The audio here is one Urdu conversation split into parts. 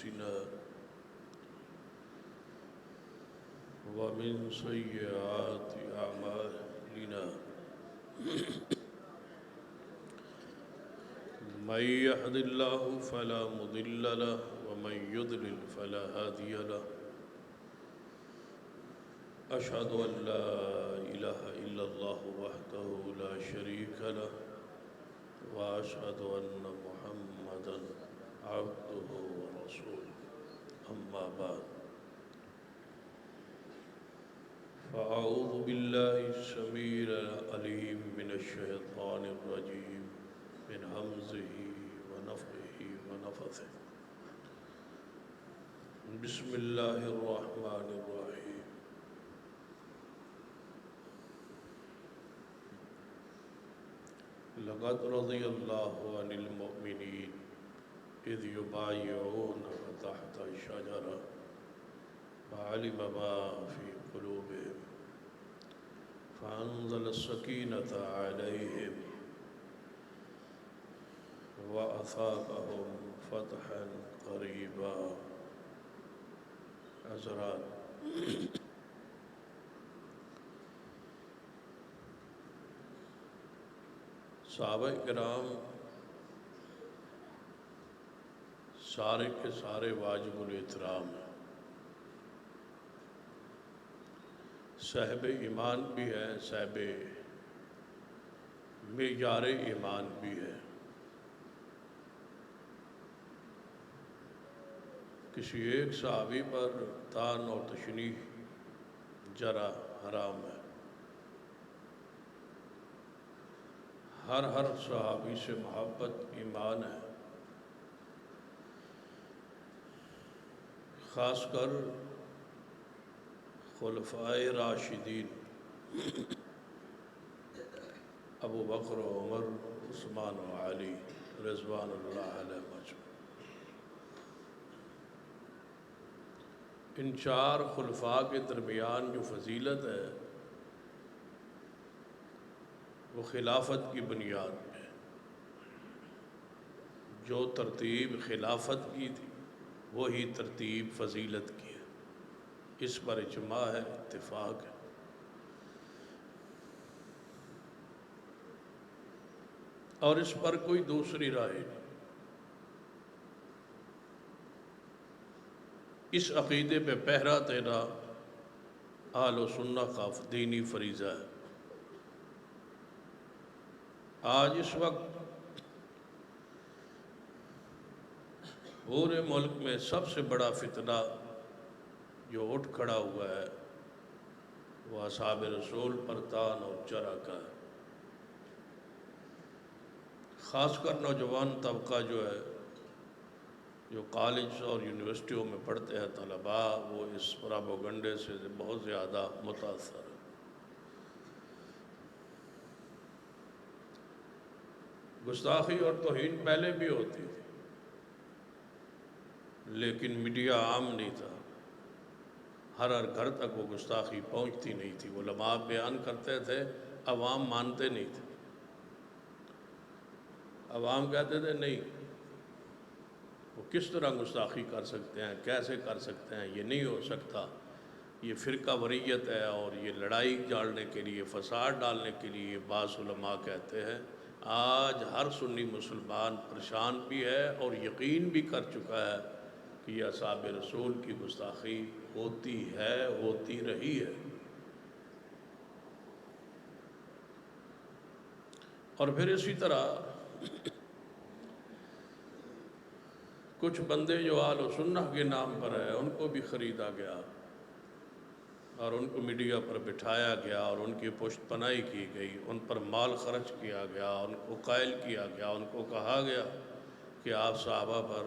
أنفسنا ومن سيئات أعمالنا من يهد الله فلا مضل له ومن يضلل فلا هادي له أشهد أن لا إله إلا الله وحده لا شريك له وأشهد أن محمدا عبده ورسوله أما بعد فأعوذ بالله السميع العليم من الشيطان الرجيم من همزه ونفخه ونفثه بسم الله الرحمن الرحيم لقد رضي الله عن المؤمنين إذ يبايعونك تحت الشجرة فعلم ما في قلوبهم فأنزل السكينة عليهم وأثابهم فتحا قريبا. حضرات، صحابہ کرام سارے کے سارے واجب الاحترام ہیں، صاحب ایمان بھی ہے، صاحب معیار ایمان بھی ہے۔ کسی ایک صحابی پر طعن اور تشنیع جرح حرام ہے۔ ہر صحابی سے محبت ایمان ہے، خاص کر خلفائے راشدین ابو بکر و عمر عثمان و علی رضوان اللہ علیہ مجمعین۔ ان چار خلفاء کے درمیان جو فضیلت ہے وہ خلافت کی بنیاد پہ، جو ترتیب خلافت کی تھی وہی ترتیب فضیلت کی ہے، اس پر اجماع ہے، اتفاق ہے۔ اور اس پر کوئی دوسری رائے نہیں۔ اس عقیدے پہ پہرا دینا اہل و سنہ کا دینی فریضہ ہے۔ آج اس وقت پورے ملک میں سب سے بڑا فتنہ جو اٹھ کھڑا ہوا ہے وہ اصحاب رسول پر طعن اور جرح کا ہے۔ خاص کر نوجوان طبقہ جو ہے، جو کالج اور یونیورسٹیوں میں پڑھتے ہیں طلباء، وہ اس پراپیگنڈے سے بہت زیادہ متاثر ہے۔ گستاخی اور توہین پہلے بھی ہوتی تھی، لیکن میڈیا عام نہیں تھا، ہر گھر تک وہ گستاخی پہنچتی نہیں تھی۔ علماء بیان کرتے تھے، عوام مانتے نہیں تھے، عوام کہتے تھے نہیں، وہ کس طرح گستاخی کر سکتے ہیں، کیسے کر سکتے ہیں، یہ نہیں ہو سکتا، یہ فرقہ وریت ہے، اور یہ لڑائی جاڑنے کے لیے، فساد ڈالنے کے لیے بعض علماء کہتے ہیں۔ آج ہر سنی مسلمان پریشان بھی ہے اور یقین بھی کر چکا ہے کہ یہ اصحاب رسول کی گستاخی ہوتی ہے، ہوتی رہی ہے۔ اور پھر اسی طرح کچھ بندے جو اہل و سنہ کے نام پر ہیں ان کو بھی خریدا گیا اور ان کو میڈیا پر بٹھایا گیا اور ان کی پشت پناہی کی گئی، ان پر مال خرچ کیا گیا، ان کو قائل کیا گیا، ان کو کہا گیا کہ آپ صحابہ پر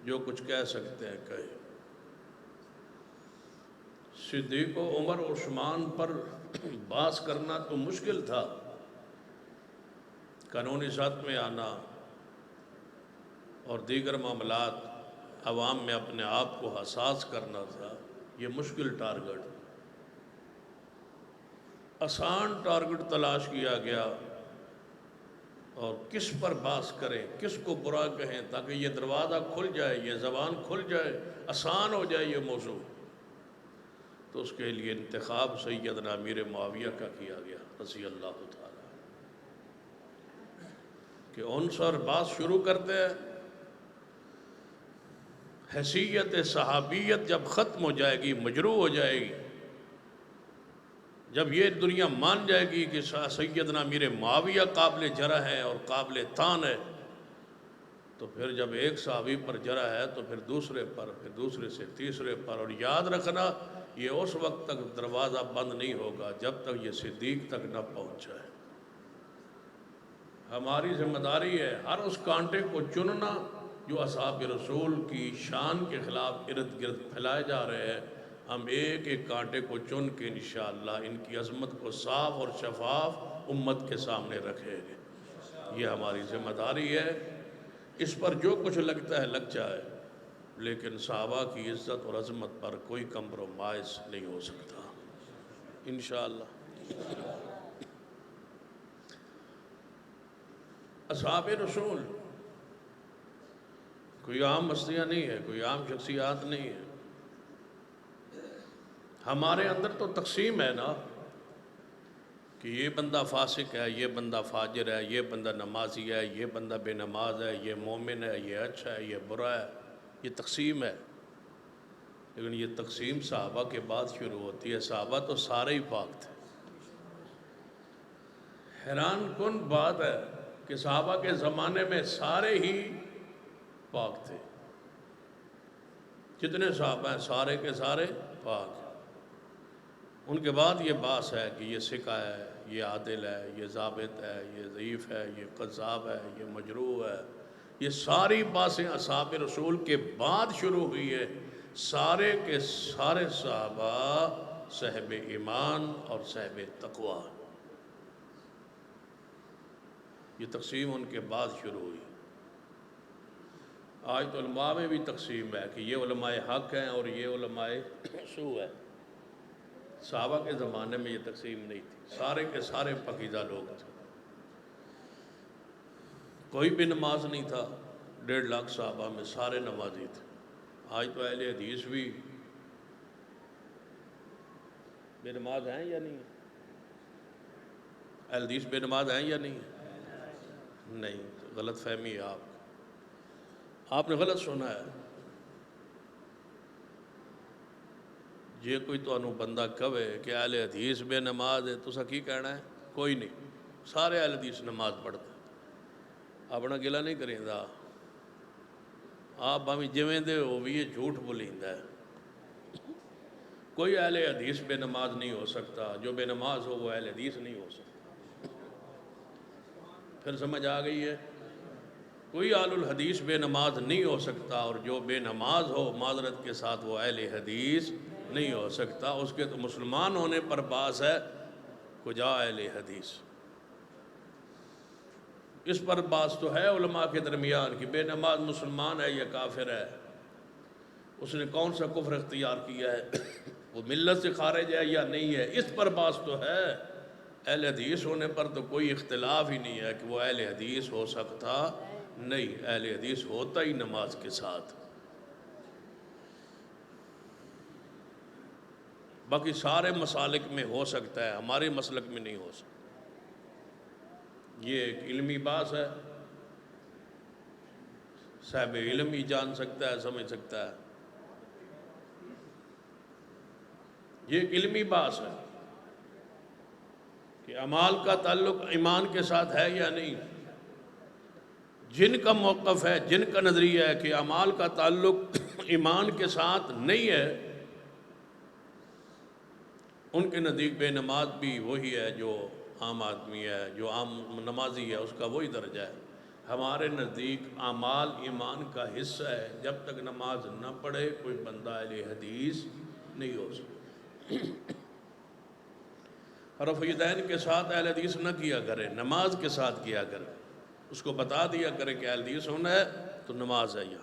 جو کچھ کہہ سکتے ہیں کہیں۔ صدیق و عمر و عثمان پر بحث کرنا تو مشکل تھا، قانونی سطح میں آنا اور دیگر معاملات عوام میں اپنے آپ کو حساس کرنا تھا، یہ مشکل ٹارگٹ، آسان ٹارگٹ تلاش کیا گیا اور کس پر باس کریں، کس کو برا کہیں، تاکہ یہ دروازہ کھل جائے، یہ زبان کھل جائے، آسان ہو جائے یہ موضوع. تو اس کے لیے انتخاب سیدنا امیر معاویہ کا کیا گیا رضی اللہ تعالیٰ، کہ ان سے بات شروع کرتے ہیں. حیثیت صحابیت جب ختم ہو جائے گی، مجروح ہو جائے گی، جب یہ دنیا مان جائے گی کہ سیدنا امیر معاویہ قابل جرح ہے اور قابل طعن ہے، تو پھر جب ایک صحابی پر جرح ہے تو پھر دوسرے پر، پھر دوسرے سے تیسرے پر. اور یاد رکھنا یہ اس وقت تک دروازہ بند نہیں ہوگا جب تک یہ صدیق تک نہ پہنچ جائے. ہماری ذمہ داری ہے ہر اس کانٹے کو چننا جو اصحاب رسول کی شان کے خلاف ارد گرد پھیلائے جا رہے ہیں. ہم ایک ایک کانٹے کو چن کے انشاءاللہ ان کی عظمت کو صاف اور شفاف امت کے سامنے رکھیں گے. یہ ہماری ذمہ داری ہے. اس پر جو کچھ لگتا ہے لگ جائے، لیکن صحابہ کی عزت اور عظمت پر کوئی کمپرومائز نہیں ہو سکتا انشاءاللہ. اصحاب رسول کوئی عام ہستیاں نہیں ہے، کوئی عام شخصیات نہیں ہے. ہمارے اندر تو تقسیم ہے نا کہ یہ بندہ فاسق ہے، یہ بندہ فاجر ہے، یہ بندہ نمازی ہے، یہ بندہ بے نماز ہے، یہ مومن ہے، یہ اچھا ہے، یہ برا ہے. یہ تقسیم ہے. لیکن یہ تقسیم صحابہ کے بعد شروع ہوتی ہے. صحابہ تو سارے ہی پاک تھے. حیران کن بات ہے کہ صحابہ کے زمانے میں سارے ہی پاک تھے. جتنے صحابہ ہیں سارے کے سارے پاک ہیں. ان کے بعد یہ باس ہے کہ یہ ثقہ ہے، یہ عادل ہے، یہ ضابط ہے، یہ ضعیف ہے، یہ قذاب ہے، یہ مجروح ہے. یہ ساری باتیں اصحاب رسول کے بعد شروع ہوئی ہے. سارے کے سارے صحابہ صاحب ایمان اور صاحب تقوی. یہ تقسیم ان کے بعد شروع ہوئی. آج تو علماء میں بھی تقسیم ہے کہ یہ علماء حق ہیں اور یہ علماء سو ہے. صحابہ کے زمانے میں یہ تقسیم نہیں تھی. سارے کے سارے پاکیزہ لوگ تھے. کوئی بھی نماز نہیں تھا. 1.5 لاکھ صحابہ میں سارے نمازی تھے. آج تو اہل حدیث بھی بے نماز ہیں یا نہیں؟ اہل حدیث بے نماز ہیں یا نہیں؟ نہیں. غلط فہمی ہے آپ نے غلط سنا ہے. یہ کوئی تو انو بندہ کہے کہ اہل حدیث بے نماز ہے، تو کی کہنا ہے؟ کوئی نہیں. سارے اہل حدیث نماز پڑھتے. اپنا گلہ نہیں کریں دا. آپ بامی جویں دے ہو بھی یہ جھوٹ بولیندا ہے. کوئی اہل حدیث بے نماز نہیں ہو سکتا. جو بے نماز ہو وہ اہل حدیث نہیں ہو سکتا. پھر سمجھ آ گئی ہے؟ کوئی اہل الحدیث بے نماز نہیں ہو سکتا، اور جو بے نماز ہو معذرت کے ساتھ وہ اہل حدیث نہیں ہو سکتا. اس کے تو مسلمان ہونے پر باس ہے، کجا اہل حدیث. اس پر باس تو ہے علماء کے درمیان کہ بے نماز مسلمان ہے یا کافر ہے. اس نے کون سا کفر اختیار کیا ہے، وہ ملت سے خارج ہے یا نہیں ہے. اس پر باس تو ہے. اہل حدیث ہونے پر تو کوئی اختلاف ہی نہیں ہے کہ وہ اہل حدیث ہو سکتا نہیں. اہل حدیث ہوتا ہی نماز کے ساتھ. باقی سارے مسالک میں ہو سکتا ہے، ہمارے مسلک میں نہیں ہو سکتا. یہ ایک علمی بات ہے. صاحب علم ہی جان سکتا ہے، سمجھ سکتا ہے. یہ ایک علمی بات ہے کہ اعمال کا تعلق ایمان کے ساتھ ہے یا نہیں. جن کا موقف ہے، جن کا نظریہ ہے کہ اعمال کا تعلق ایمان کے ساتھ نہیں ہے، ان کے نزدیک بے نماز بھی وہی ہے جو عام آدمی ہے، جو عام نمازی ہے، اس کا وہی درجہ ہے. ہمارے نزدیک اعمال ایمان کا حصہ ہے. جب تک نماز نہ پڑھے کوئی بندہ اہل حدیث نہیں ہو سکتا. رفع یدین کے ساتھ اہل حدیث نہ کیا کرے، نماز کے ساتھ کیا کرے. اس کو بتا دیا کرے کہ اہل حدیث ہونا ہے تو نماز ہے. یا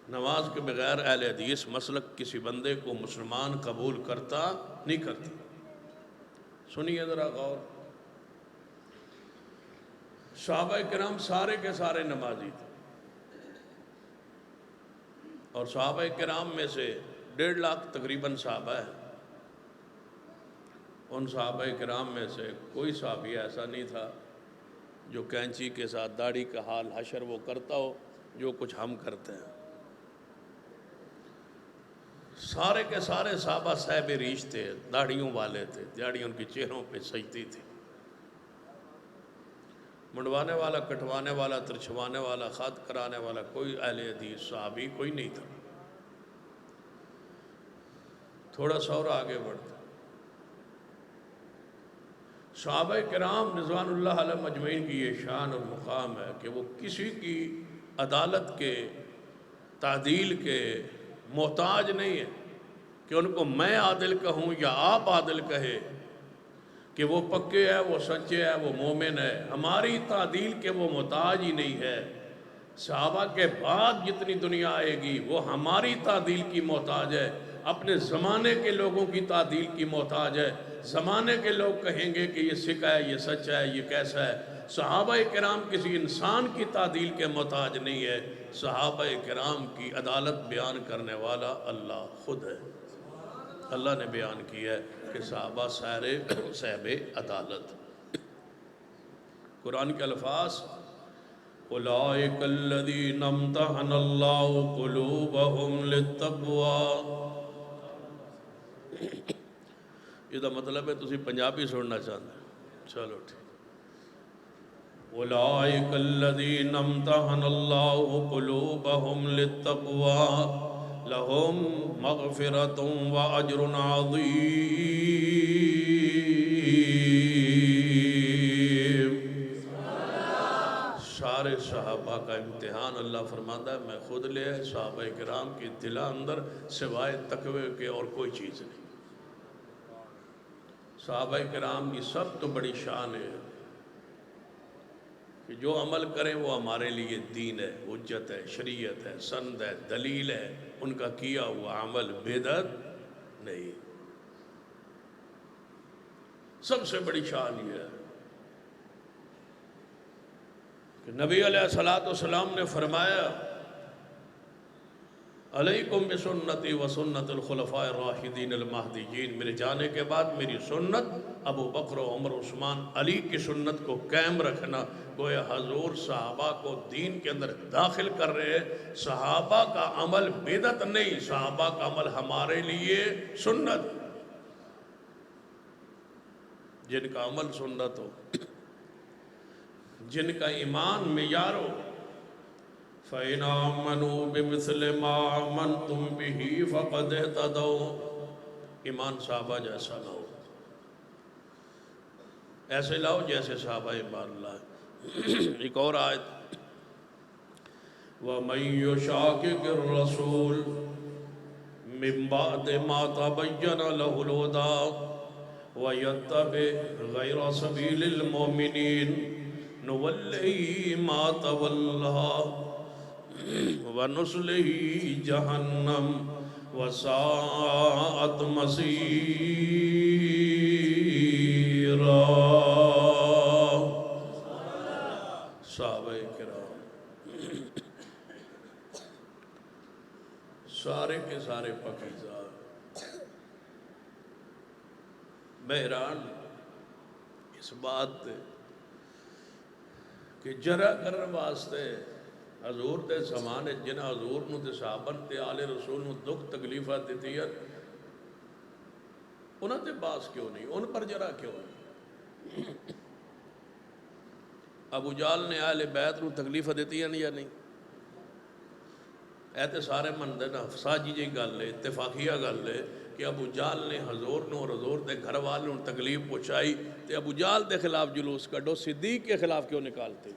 نماز کے بغیر اہل حدیث مسلک کسی بندے کو مسلمان قبول کرتا نہیں کرتا. سنیے ذرا غور. صحابہ کرام سارے کے سارے نمازی تھے، اور صحابہ کرام میں سے 1.5 لاکھ تقریباً صحابہ ہیں۔ ان صحابہ کرام میں سے کوئی صحابی ایسا نہیں تھا جو کینچی کے ساتھ داڑھی کا حال حشر وہ کرتا ہو جو کچھ ہم کرتے ہیں۔ سارے کے سارے صحابہ صاحب ریش تھے، داڑھیوں والے تھے، داڑھی ان کی چہروں پہ سجتی تھی۔ منڈوانے والا، کٹوانے والا، ترچھوانے والا، خط کرانے والا کوئی اہل حدیث صحابی کوئی نہیں تھا۔ تھوڑا سا اور آگے بڑھتے، صحابہ کرام رضوان اللہ علیہ مجمعین کی یہ شان اور مقام ہے کہ وہ کسی کی عدالت کے، تعدیل کے محتاج نہیں ہے کہ ان کو میں عادل کہوں یا آپ عادل کہے کہ وہ پکے ہے، وہ سچے ہے، وہ مومن ہے۔ ہماری تعدیل کے وہ محتاج ہی نہیں ہے۔ صحابہ کے بعد جتنی دنیا آئے گی وہ ہماری تعدیل کی محتاج ہے، اپنے زمانے کے لوگوں کی تعدیل کی محتاج ہے۔ زمانے کے لوگ کہیں گے کہ یہ سکہ ہے، یہ سچا ہے، یہ کیسا ہے۔ صحابہ کرام کسی انسان کی تعدیل کے محتاج نہیں ہے، صحابہ کرام کی عدالت بیان کرنے والا اللہ خود ہے۔ اللہ نے بیان کیا ہے کہ صحابہ سارے صاحب عدالت۔ قرآن کے الفاظ اولئک الذین امتحن اللہ قلوبہم للتقوی، یہ مطلب ہے تسی پنجابی سننا چاہتے ہیں، چلو ٹھیک۔ اولئک الذین امتحن اللہ قلوبہم للتقوی لہم مغفرۃ واجر عظیم۔ سارے صحابہ کا امتحان اللہ فرماتا ہے میں خود لے آئے، صحابہ کرام کی دلہ اندر سوائے تقوی کے اور کوئی چیز نہیں۔ صحابہ کرام کی سب تو بڑی شان ہے کہ جو عمل کریں وہ ہمارے لیے دین ہے، حجت ہے، شریعت ہے، سند ہے، دلیل ہے، ان کا کیا ہوا عمل بدعت نہیں۔ سب سے بڑی شان یہ ہے کہ نبی علیہ السلام نے فرمایا علیکم بسنتی و سنت الخلفاء الراشدین المہدیین، میرے جانے کے بعد میری سنت، ابو بکر و عمر عثمان علی کی سنت کو قائم رکھنا۔ گویا حضور صحابہ کو دین کے اندر داخل کر رہے ہیں۔ صحابہ کا عمل بدعت نہیں، صحابہ کا عمل ہمارے لیے سنت۔ جن کا عمل سنت ہو، جن کا ایمان معیار ہو، فَإِنْ آمَنُوا بِمِثْلِ مَا آمَنْتُمْ بِهِ فَقَدْ اهْتَدَوْا، ایمان صحابہ جیسا لاؤ، ایسے لاؤ جیسے صحابہ ایمان لائے۔ ایک اور آیت وَمَنْ يُشَاقِقِ الرَّسُولِ مِنْ بَعْدِ مَا تَبَيَّنَ لَهُ الْهُدَىٰ وَيَتَّبِعْ غَيْرَ سَبِيلِ الْمُؤْمِنِينَ نُوَلِّهِ مَا تَوَلَّىٰ وَنُصْلِهِ جَهَنَّمَ وَسَاءَتْ مَصِيرًا۔ صحابہ کرام سارے کے سارے پاکیزہ، بہرحال اس بات کہ جرا کرنے واسطے حضور دے زمانے جنہ حضور نو تے صحابہ تے آل رسول نو دکھ تکلیفہ دیتی ہے، انہاں تے باس کیوں نہیں، ان پر جرا کیوں نہیں؟ ابو جال نے اہل بیت نو تکلیفہ دیتی ہے یا نہیں؟ اے تے سارے مندے نا ساجی جی گل لے، اتفاقیہ گل لے کہ ابو جال نے حضور نو اور حضور دے گھر والوں تکلیف پہنچائی تے ابو جال دے خلاف جلوس کڈو، صدیق کے خلاف کیوں نکالتے؟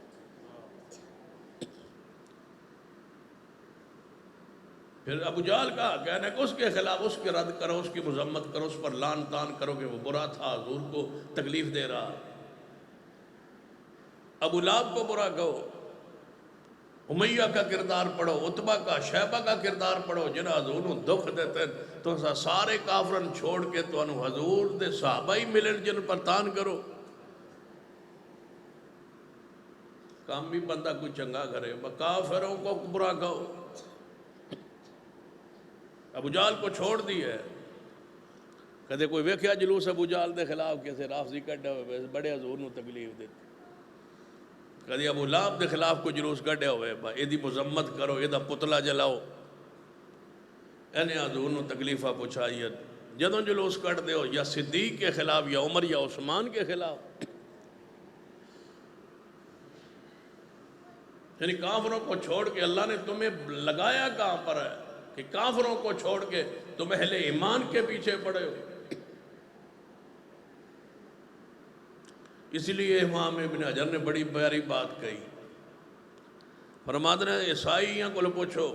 پھر ابو جہل کا کہنا کہ اس کے خلاف اس کے رد کرو، اس کی مذمت کرو، اس پر لان تان کرو کہ وہ برا تھا، حضور کو تکلیف دے رہا۔ ابو لہب کو برا کہو، امیہ کا کردار پڑھو، عتبہ کا، شیبہ کا کردار پڑھو، جنہاں حضور نو دکھ دیتے تو سارے کافرن چھوڑ کے تو انہوں حضور دے صحابہ ہی ملن جن پر تان کرو۔ کام بھی بندہ کوئی چنگا کرے، کافروں کو برا کہو۔ ابو جہل کو چھوڑ دی ہے، کدے کوئی ویکھیا جلوس ابو جہل دے خلاف کسے رافضی کڈے ہوئے بڑے حضور نو تکلیف دیتی، کدی ابو لہب دے خلاف کوئی جلوس کڈے ہوئے ایدی مذمت کرو، ایدہ پتلا جلاؤ، اینے حضور نو تکلیفہ پہنچائی۔ جدوں جلوس کٹ دے ہو یا صدیق کے خلاف یا عمر یا عثمان کے خلاف، یعنی کافروں کو چھوڑ کے اللہ نے تمہیں لگایا کہاں پر ہے کہ کافروں کو چھوڑ کے تم اہل ایمان کے پیچھے پڑے ہو؟ اس لیے امام ابن حجر نے بڑی پیاری بات کہی، فرماتے ہیں عیسائیاں کو پوچھو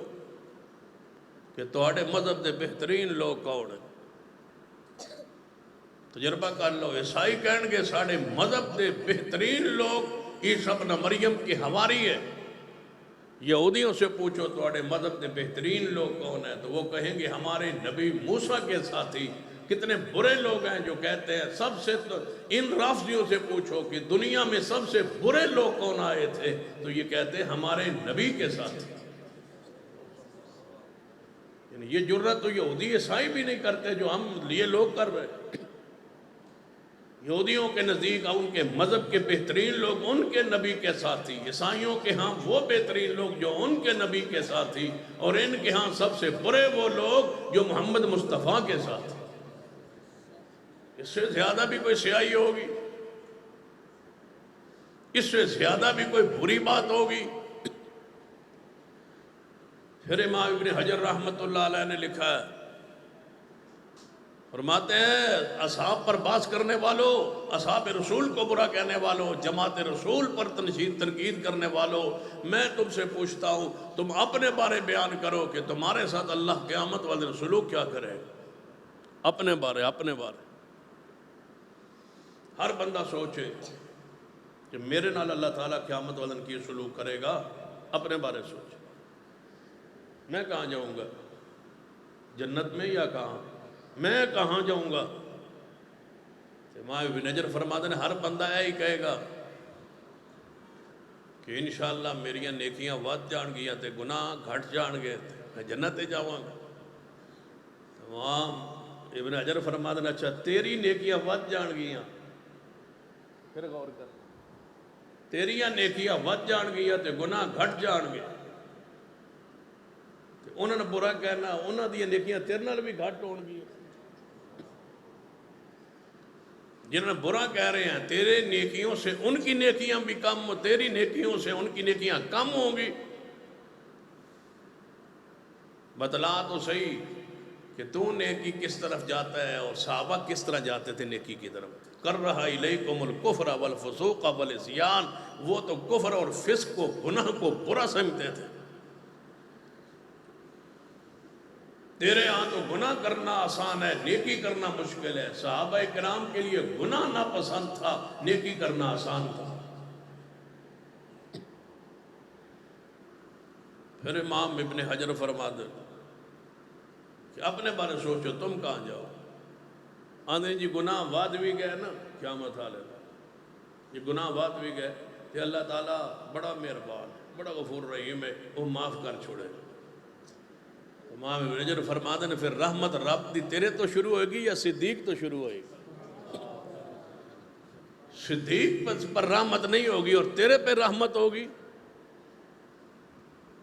کہ تواڈے مذہب دے بہترین لوگ کون ہیں، تجربہ کر لو، عیسائی کہن گے ساڑھے مذہب دے بہترین لوگ عیسیٰ ابن مریم کے حواری ہے۔ یہودیوں سے پوچھو تواڈے مذہب دے بہترین لوگ کون ہیں، تو وہ کہیں گے ہمارے نبی موسیٰ کے ساتھی۔ کتنے برے لوگ ہیں جو کہتے ہیں سب سے، ان رافضیوں سے پوچھو کہ دنیا میں سب سے برے لوگ کون آئے تھے، تو یہ کہتے ہیں ہمارے نبی کے ساتھی۔ یعنی یہ جرت تو یہودی عیسائی بھی نہیں کرتے جو ہم یہ لوگ کر رہے ہیں۔ یہودیوں کے نزدیک ان کے مذہب کے بہترین لوگ ان کے نبی کے ساتھی، عیسائیوں کے ہاں وہ بہترین لوگ جو ان کے نبی کے ساتھی، اور ان کے ہاں سب سے برے وہ لوگ جو محمد مصطفیٰ کے ساتھی۔ اس سے زیادہ بھی کوئی سیاہی ہوگی؟ اس سے زیادہ بھی کوئی بری بات ہوگی؟ پھر امام ابن حجر رحمت اللہ علیہ نے لکھا ہے، فرماتے ہیں اصحاب پر باس کرنے والوں، اصحاب رسول کو برا کہنے والوں، جماعت رسول پر تنقید کرنے والوں، میں تم سے پوچھتا ہوں تم اپنے بارے بیان کرو کہ تمہارے ساتھ اللہ قیامت والے سلوک کیا کرے گا۔ اپنے بارے ہر بندہ سوچے کہ میرے نال اللہ تعالیٰ قیامت والے کی سلوک کرے گا، اپنے بارے سوچے۔ میں کہاں جاؤں گا، جنت میں یا کہاں؟ میں کہاں جاؤں گا؟ امام ابن حجر فرماتے ہیں ہر بندہ ہی کہے گا کہ انشاءاللہ میریاں نیکیاں ود جان گیا تے گناہ گھٹ جان گے، میں جنت جاؤں گا۔ امام ابن حجر فرماتے ہیں اچھا تیری نیکیاں ود جان گیا، پھر غور کر، تیریاں نیکیاں ود جان گیا تے گناہ گھٹ جان گے، انہوں نے برا کہنا انہوں نے نیکیاں تیرے نال بھی گھٹ ہون گی۔ جنہوں نے برا کہہ رہے ہیں تیرے نیکیوں سے ان کی نیکیاں بھی کم، تیری نیکیوں سے ان کی نیکیاں کم ہوں گی۔ بتلا تو صحیح کہ تو نیکی کس طرف جاتا ہے اور صحابہ کس طرح جاتے تھے نیکی کی طرف۔ کر رہا الیکم الکفر والفسوق والعصیان، وہ تو کفر اور فسق کو، گناہ کو برا سمجھتے تھے۔ تیرے ہاں تو گناہ کرنا آسان ہے، نیکی کرنا مشکل ہے۔ صحابہ کرام کے لیے گناہ ناپسند تھا، نیکی کرنا آسان تھا۔ پھر امام ابن حجر فرماتے کہ اپنے بارے سوچو تم کہاں جاؤ؟ آندھے جی گناہ واد بھی گئے نا، کیا مثال ہے، یہ گناہ واد بھی گئے کہ اللہ تعالیٰ بڑا مہربان، بڑا غفور رحیم ہے، وہ معاف کر چھوڑے۔ امام ابن حجر فرماتے ہیں پھر رحمت رب دی تیرے تو شروع ہوئے گی یا صدیق تو شروع ہوئے گی؟ صدیق پر رحمت نہیں ہوگی اور تیرے پہ رحمت ہوگی۔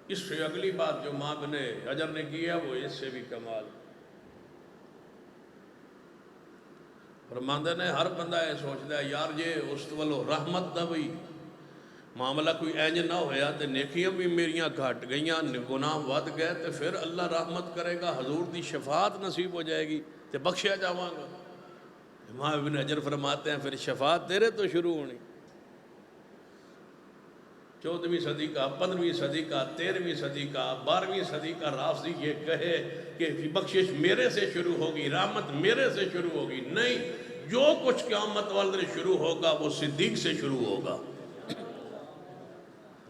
اس سے اگلی بات جو امام ابن حجر نے کی ہے وہ اس سے بھی کمال۔ فرماتے ہیں ہر بندہ یہ سوچتا ہے یار یہ اس والو رحمت نہ ہوئی، معاملہ کوئی اینج نہ ہویا تے نیکیاں بھی میریاں گھٹ گئیاں، گناہ ود گئے تے پھر اللہ رحمت کرے گا، حضور دی شفاعت نصیب ہو جائے گی تے بخشیا جاواں گا۔ امام ابن حجر فرماتے ہیں پھر شفاعت تیرے تو شروع ہونی۔ 14ویں صدی کا، 15ویں صدی کا، 13ویں صدی کا، 12ویں صدی کا رافضی یہ کہے کہ بخشش میرے سے شروع ہوگی، رحمت میرے سے شروع ہوگی، نہیں، جو کچھ قیامت والے شروع ہوگا وہ صدیق سے شروع ہوگا۔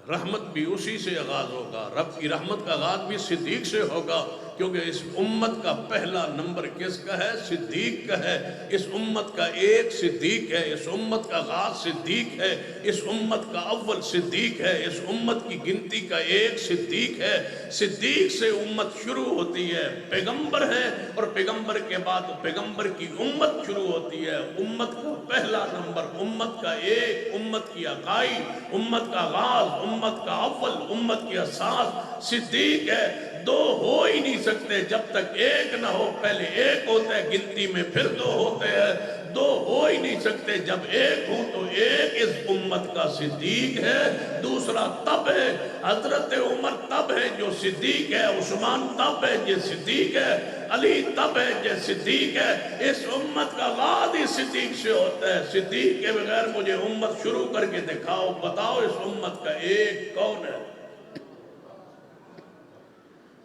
رحمت بھی اسی سے آغاز ہوگا، رب کی رحمت کا آغاز بھی صدیق سے ہوگا۔ کیونکہ اس امت کا پہلا نمبر کس کا ہے؟ صدیق کا ہے۔ اس امت کا ایک صدیق ہے، اس امت کا غاز صدیق ہے، اس امت کا اول صدیق ہے، اس امت کی گنتی کا ایک صدیق ہے۔ صدیق سے امت شروع ہوتی ہے، پیغمبر ہے، اور پیغمبر کے بعد پیغمبر کی امت شروع ہوتی ہے۔ امت کا پہلا نمبر، امت کا ایک، امت کی عقائد، امت کا غاز، امت کا اول، امت کی اساس صدیق ہے۔ دو ہو ہی نہیں سکتے جب تک ایک نہ ہو۔ پہلے ایک ہوتا ہے گنتی میں، پھر دو ہوتے ہیں۔ دو ہو ہی نہیں سکتے جب ایک ہوں، تو ایک اس امت کا صدیق ہے، دوسرا تب ہے۔ حضرت عمر تب ہے جو صدیق ہے، عثمان تب ہے جو صدیق ہے، علی تب ہے جو صدیق ہے۔ اس امت کا غاز ہی صدیق سے ہوتا ہے۔ صدیق کے بغیر مجھے امت شروع کر کے دکھاؤ، بتاؤ اس امت کا ایک کون ہے؟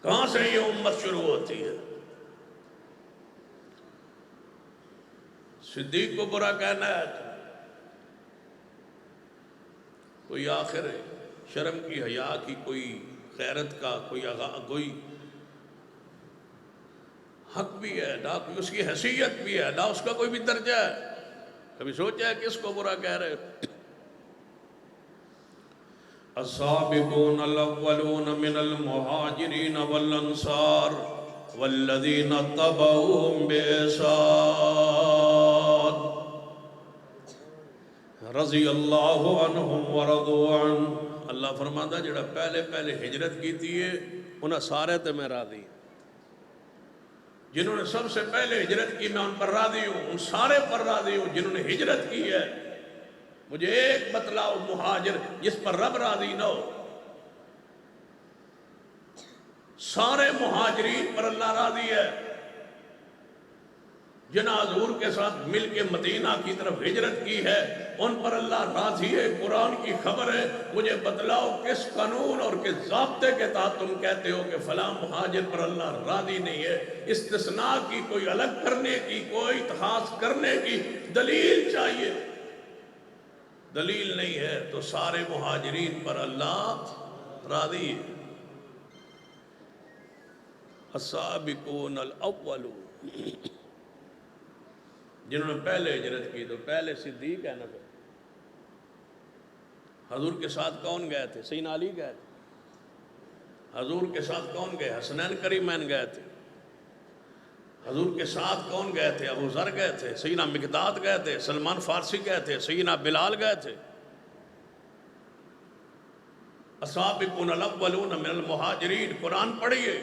کہاں سے یہ امت شروع ہوتی ہے؟ صدیق کو برا کہنا ہے کوئی آخر شرم کی، حیا کی، کوئی غیرت کا، کوئی حق بھی ہے نہ، کوئی اس کی حیثیت بھی ہے نہ، اس کا کوئی بھی درجہ ہے۔ کبھی سوچا ہے کس کو برا کہہ رہے؟ السابقون الاولون من المہاجرین والانصار والذین اتبعوهم بإحسان رضی اللہ عنہم ورضوا عنہ۔ اللہ فرماتا ہے جڑا پہلے ہجرت کی تھی انہاں سارے تے میں راضی، جنہوں نے سب سے پہلے ہجرت کی میں ان پر راضی ہوں، ان سارے پر راضی ہوں جنہوں نے ہجرت کی ہے۔ مجھے ایک بتلاؤ مہاجر جس پر رب راضی نہ ہو؟ سارے مہاجرین پر اللہ راضی ہے۔ جنہاں حضور کے ساتھ مل کے مدینہ کی طرف ہجرت کی ہے ان پر اللہ راضی ہے۔ قرآن کی خبر ہے، مجھے بتلاؤ کس قانون اور کس ضابطے کے تحت تم کہتے ہو کہ فلاں مہاجر پر اللہ راضی نہیں ہے؟ استثناء کی، کوئی الگ کرنے کی، کوئی خاص کرنے کی دلیل چاہیے، دلیل نہیں ہے، تو سارے مہاجرین پر اللہ راضی ہے۔ السابقون الاولون، جنہوں نے پہلے ہجرت کی، تو پہلے صدیق ہے نا۔ حضور کے ساتھ کون گئے تھے؟ سیدنا علی گئے تھے۔ حضور کے ساتھ کون گئے؟ حسنین کریمین گئے تھے۔ حضور کے ساتھ کون گئے تھے؟ ابو ذر گئے تھے، سیدنا مقداد گئے تھے، سلمان فارسی گئے تھے، سیدنا بلال گئے تھے۔ السابقون الاولون من المہاجرین، قرآن پڑھیے،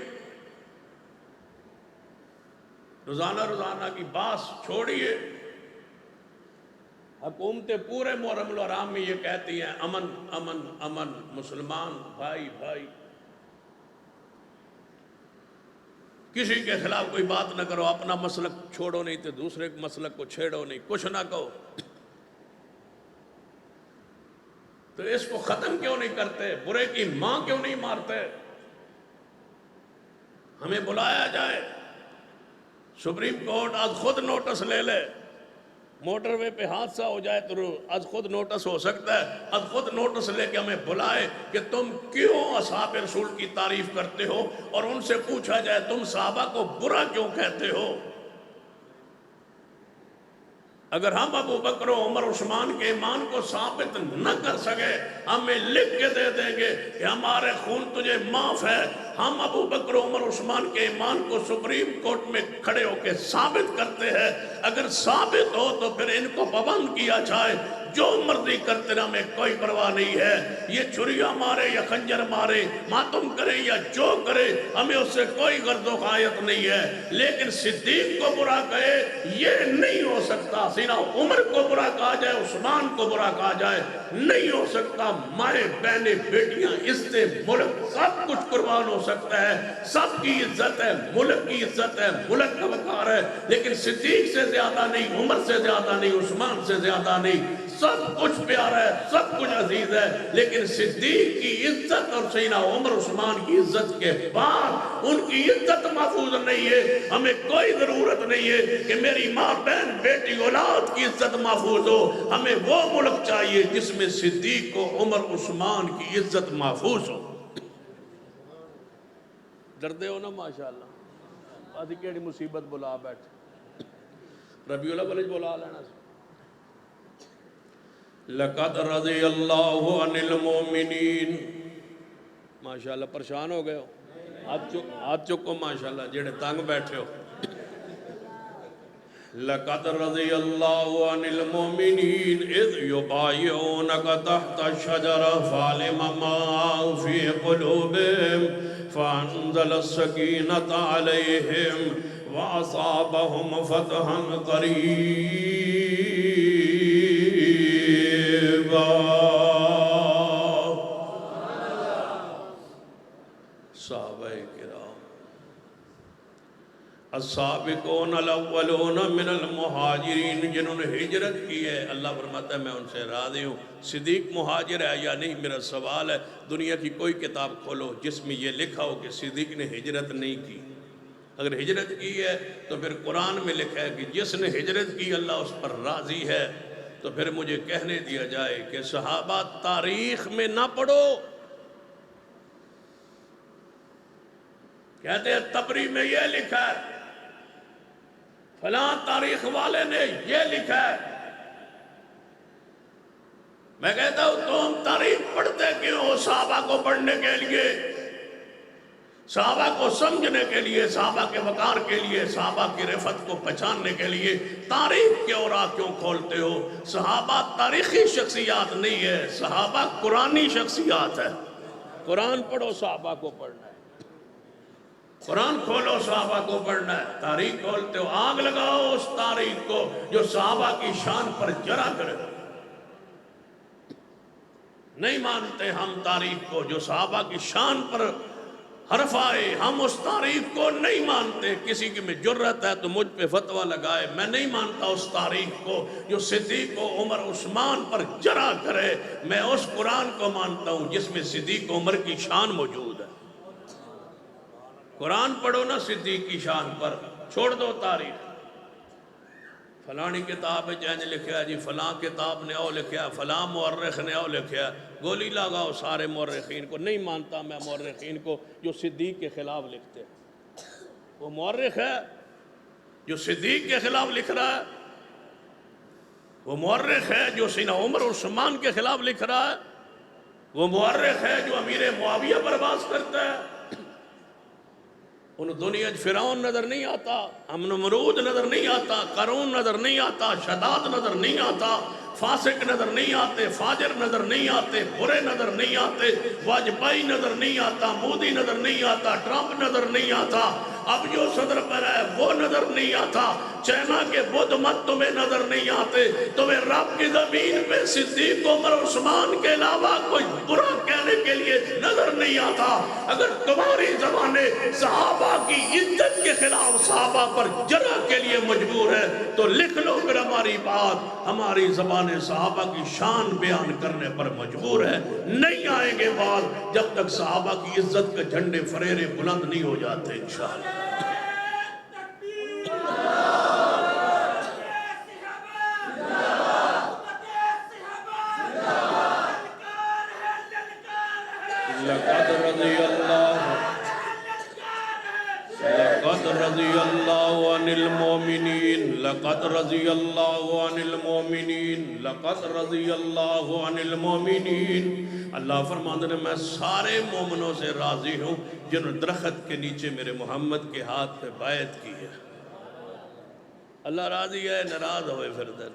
روزانہ کی باس چھوڑیے۔ حکومتیں پورے محرم الحرام میں یہ کہتی ہیں امن امن امن، مسلمان بھائی بھائی، کسی کے خلاف کوئی بات نہ کرو، اپنا مسلک چھوڑو نہیں تو دوسرے مسلک کو چھیڑو نہیں، کچھ نہ کہو۔ تو اس کو ختم کیوں نہیں کرتے؟ برے کی ماں کیوں نہیں مارتے؟ ہمیں بلایا جائے، سپریم کورٹ آج خود نوٹس لے لے، موٹر وے پہ حادثہ ہو جائے تو آج خود نوٹس ہو سکتا ہے، آج خود نوٹس لے کے ہمیں بلائے کہ تم کیوں اصحاب رسول کی تعریف کرتے ہو، اور ان سے پوچھا جائے تم صحابہ کو برا کیوں کہتے ہو؟ اگر ہم ابو بکر و عمر عثمان کے ایمان کو ثابت نہ کر سکے، ہمیں لکھ کے دے دیں گے کہ ہمارے خون تجھے معاف ہے۔ ہم ابو بکر و عمر عثمان کے ایمان کو سپریم کورٹ میں کھڑے ہو کے ثابت کرتے ہیں۔ اگر ثابت ہو تو پھر ان کو پابند کیا جائے، جو مرضی کرتے رہے، ہمیں کوئی پرواہ نہیں ہے۔ یہ چھریاں مارے یا خنجر مارے، ماتم کرے یا جو کرے، ہمیں اس سے کوئی غرض و غایت نہیں ہے۔ لیکن صدیق کو برا کہے یہ نہیں ہو سکتا، سیدنا عمر کو برا کہا جائے، عثمان کو برا کہا جائے، نہیں ہو سکتا۔ مائیں بہنیں بیٹیاں عزت ملک سب کچھ قربان ہو سکتا ہے، سب کی عزت ہے، ملک کی عزت ہے، ملک کا وقار ہے، لیکن صدیق سے زیادہ نہیں، عمر سے زیادہ نہیں، عثمان سے زیادہ نہیں۔ سب کچھ پیارا ہے، سب کچھ عزیز ہے، لیکن صدیق کی عزت اور سیدنا عمر عثمان کی عزت کے بعد ان کی عزت محفوظ نہیں ہے۔ ہمیں کوئی ضرورت نہیں ہے کہ میری ماں بہن بیٹی اولاد کی عزت محفوظ ہو، ہمیں وہ ملک چاہیے جس میں صدیق و عمر عثمان کی عزت محفوظ ہو۔ ڈردے ہو نا ماشاءاللہ، آدھی کیڑی مصیبت بلا بیٹھے، ربیع الاول بلا لینا سی۔ لَقَدْ رَضِيَ اللَّهُ عَنِ الْمُؤْمِنِينَ، ماشاءاللہ پریشان ہو گئے ہو، ہاتھ چکو ماشاءاللہ جڑے تنگ بیٹھے ہو۔ لَقَدْ رَضِيَ اللَّهُ عَنِ الْمُؤْمِنِينَ إِذْ يُبَايِعُونَكَ تَحْتَ الشَّجَرَةِ فَعَلِمَ مَا فِي قُلُوبِهِمْ فَأَنزَلَ السَّكِينَةَ عَلَيْهِمْ وَأَصَابَهُمْ فَتْحًا قَرِيبًا۔ صحابہ کرام، السابقون الاولون من المہاجرین، جنہوں نے ہجرت کی ہے، اللہ فرماتا ہے میں ان سے راضی ہوں۔ صدیق مہاجر ہے یا نہیں، میرا سوال ہے، دنیا کی کوئی کتاب کھولو جس میں یہ لکھا ہو کہ صدیق نے ہجرت نہیں کی۔ اگر ہجرت کی ہے تو پھر قرآن میں لکھا ہے کہ جس نے ہجرت کی اللہ اس پر راضی ہے، تو پھر مجھے کہنے دیا جائے کہ صحابہ تاریخ میں نہ پڑھو۔ کہتے ہیں تبری میں یہ لکھا ہے، فلاں تاریخ والے نے یہ لکھا ہے۔ میں کہتا ہوں تم تاریخ پڑھتے کیوں ہو؟ صحابہ کو پڑھنے کے لیے، صحابہ کو سمجھنے کے لیے، صحابہ کے وقار کے لیے، صحابہ کی رفعت کو پہچاننے کے لیے تاریخ کے اوراق کیوں کھولتے ہو؟ صحابہ تاریخی شخصیات نہیں ہے، صحابہ قرآنی شخصیات ہے۔ قرآن پڑھو، صحابہ کو پڑھنا ہے، قرآن کھولو، صحابہ کو پڑھنا ہے۔ تاریخ کھولتے ہو، آگ لگاؤ اس تاریخ کو جو صحابہ کی شان پر جرا کرے۔ نہیں مانتے ہم تاریخ کو جو صحابہ کی شان پر حرف آئے، ہم اس تاریخ کو نہیں مانتے۔ کسی کی میں جرت ہے تو مجھ پہ فتویٰ لگائے، میں نہیں مانتا اس تاریخ کو جو صدیق و عمر عثمان پر جرا کرے۔ میں اس قرآن کو مانتا ہوں جس میں صدیق و عمر کی شان موجود ہے۔ قرآن پڑھو نا صدیق کی شان پر، چھوڑ دو تاریخ۔ فلانی کتاب ہے جہاں لکھیا ہے جی، فلاں کتاب نے او لکھیا ہے، فلاں مورخ نے او لکھیا ہے، گولی لگاؤ سارے مورخین کو۔ نہیں مانتا میں مورخین کو جو صدیق کے خلاف لکھتے ہیں۔ وہ مورخ ہے جو صدیق کے خلاف لکھ رہا ہے، وہ مورخ ہے جو سینہ عمر عثمان کے خلاف لکھ رہا ہے، وہ مورخ ہے جو امیر معاویہ پر باز کرتا ہے۔ انہوں دنیا فرعون نظر نہیں آتا، نمرود نظر نہیں آتا، قارون نظر نہیں آتا، شداد نظر نہیں آتا، فاسق نظر نہیں آتے، فاجر نظر نہیں آتے، برے نظر نہیں آتے، واجپائی نظر نہیں آتا، مودی نظر نہیں آتا، ٹرمپ نظر نہیں آتا، اب جو صدر پر ہے وہ نظر نہیں آتا، چائنا کے بدھ مت تمہیں نظر نہیں آتے، تمہیں رب کی زمین پہ صدیق عمر عثمان کے علاوہ کوئی برا کہنے کے لیے نظر نہیں آتا۔ اگر تمہاری زبانیں صحابہ کی عزت کے خلاف صحابہ پر جرح کے لیے مجبور ہے تو لکھ لو پھر ہماری بات، ہماری زبانیں صحابہ کی شان بیان کرنے پر مجبور ہے۔ نہیں آئیں گے بات جب تک صحابہ کی عزت کے جھنڈے فریرے بلند نہیں ہو جاتے انشاءاللہ۔ لقد رضی اللہ عن المومنین، لقد رضی اللہ عن المومنین، لقد رضی اللہ عن المومنین۔ اللہ فرماتے ہیں میں سارے مومنوں سے راضی ہوں جنہوں نے درخت کے نیچے میرے محمد کے ہاتھ پہ بیعت کی ہے۔ اللہ راضی ہے، ناراض ہوئے پھر در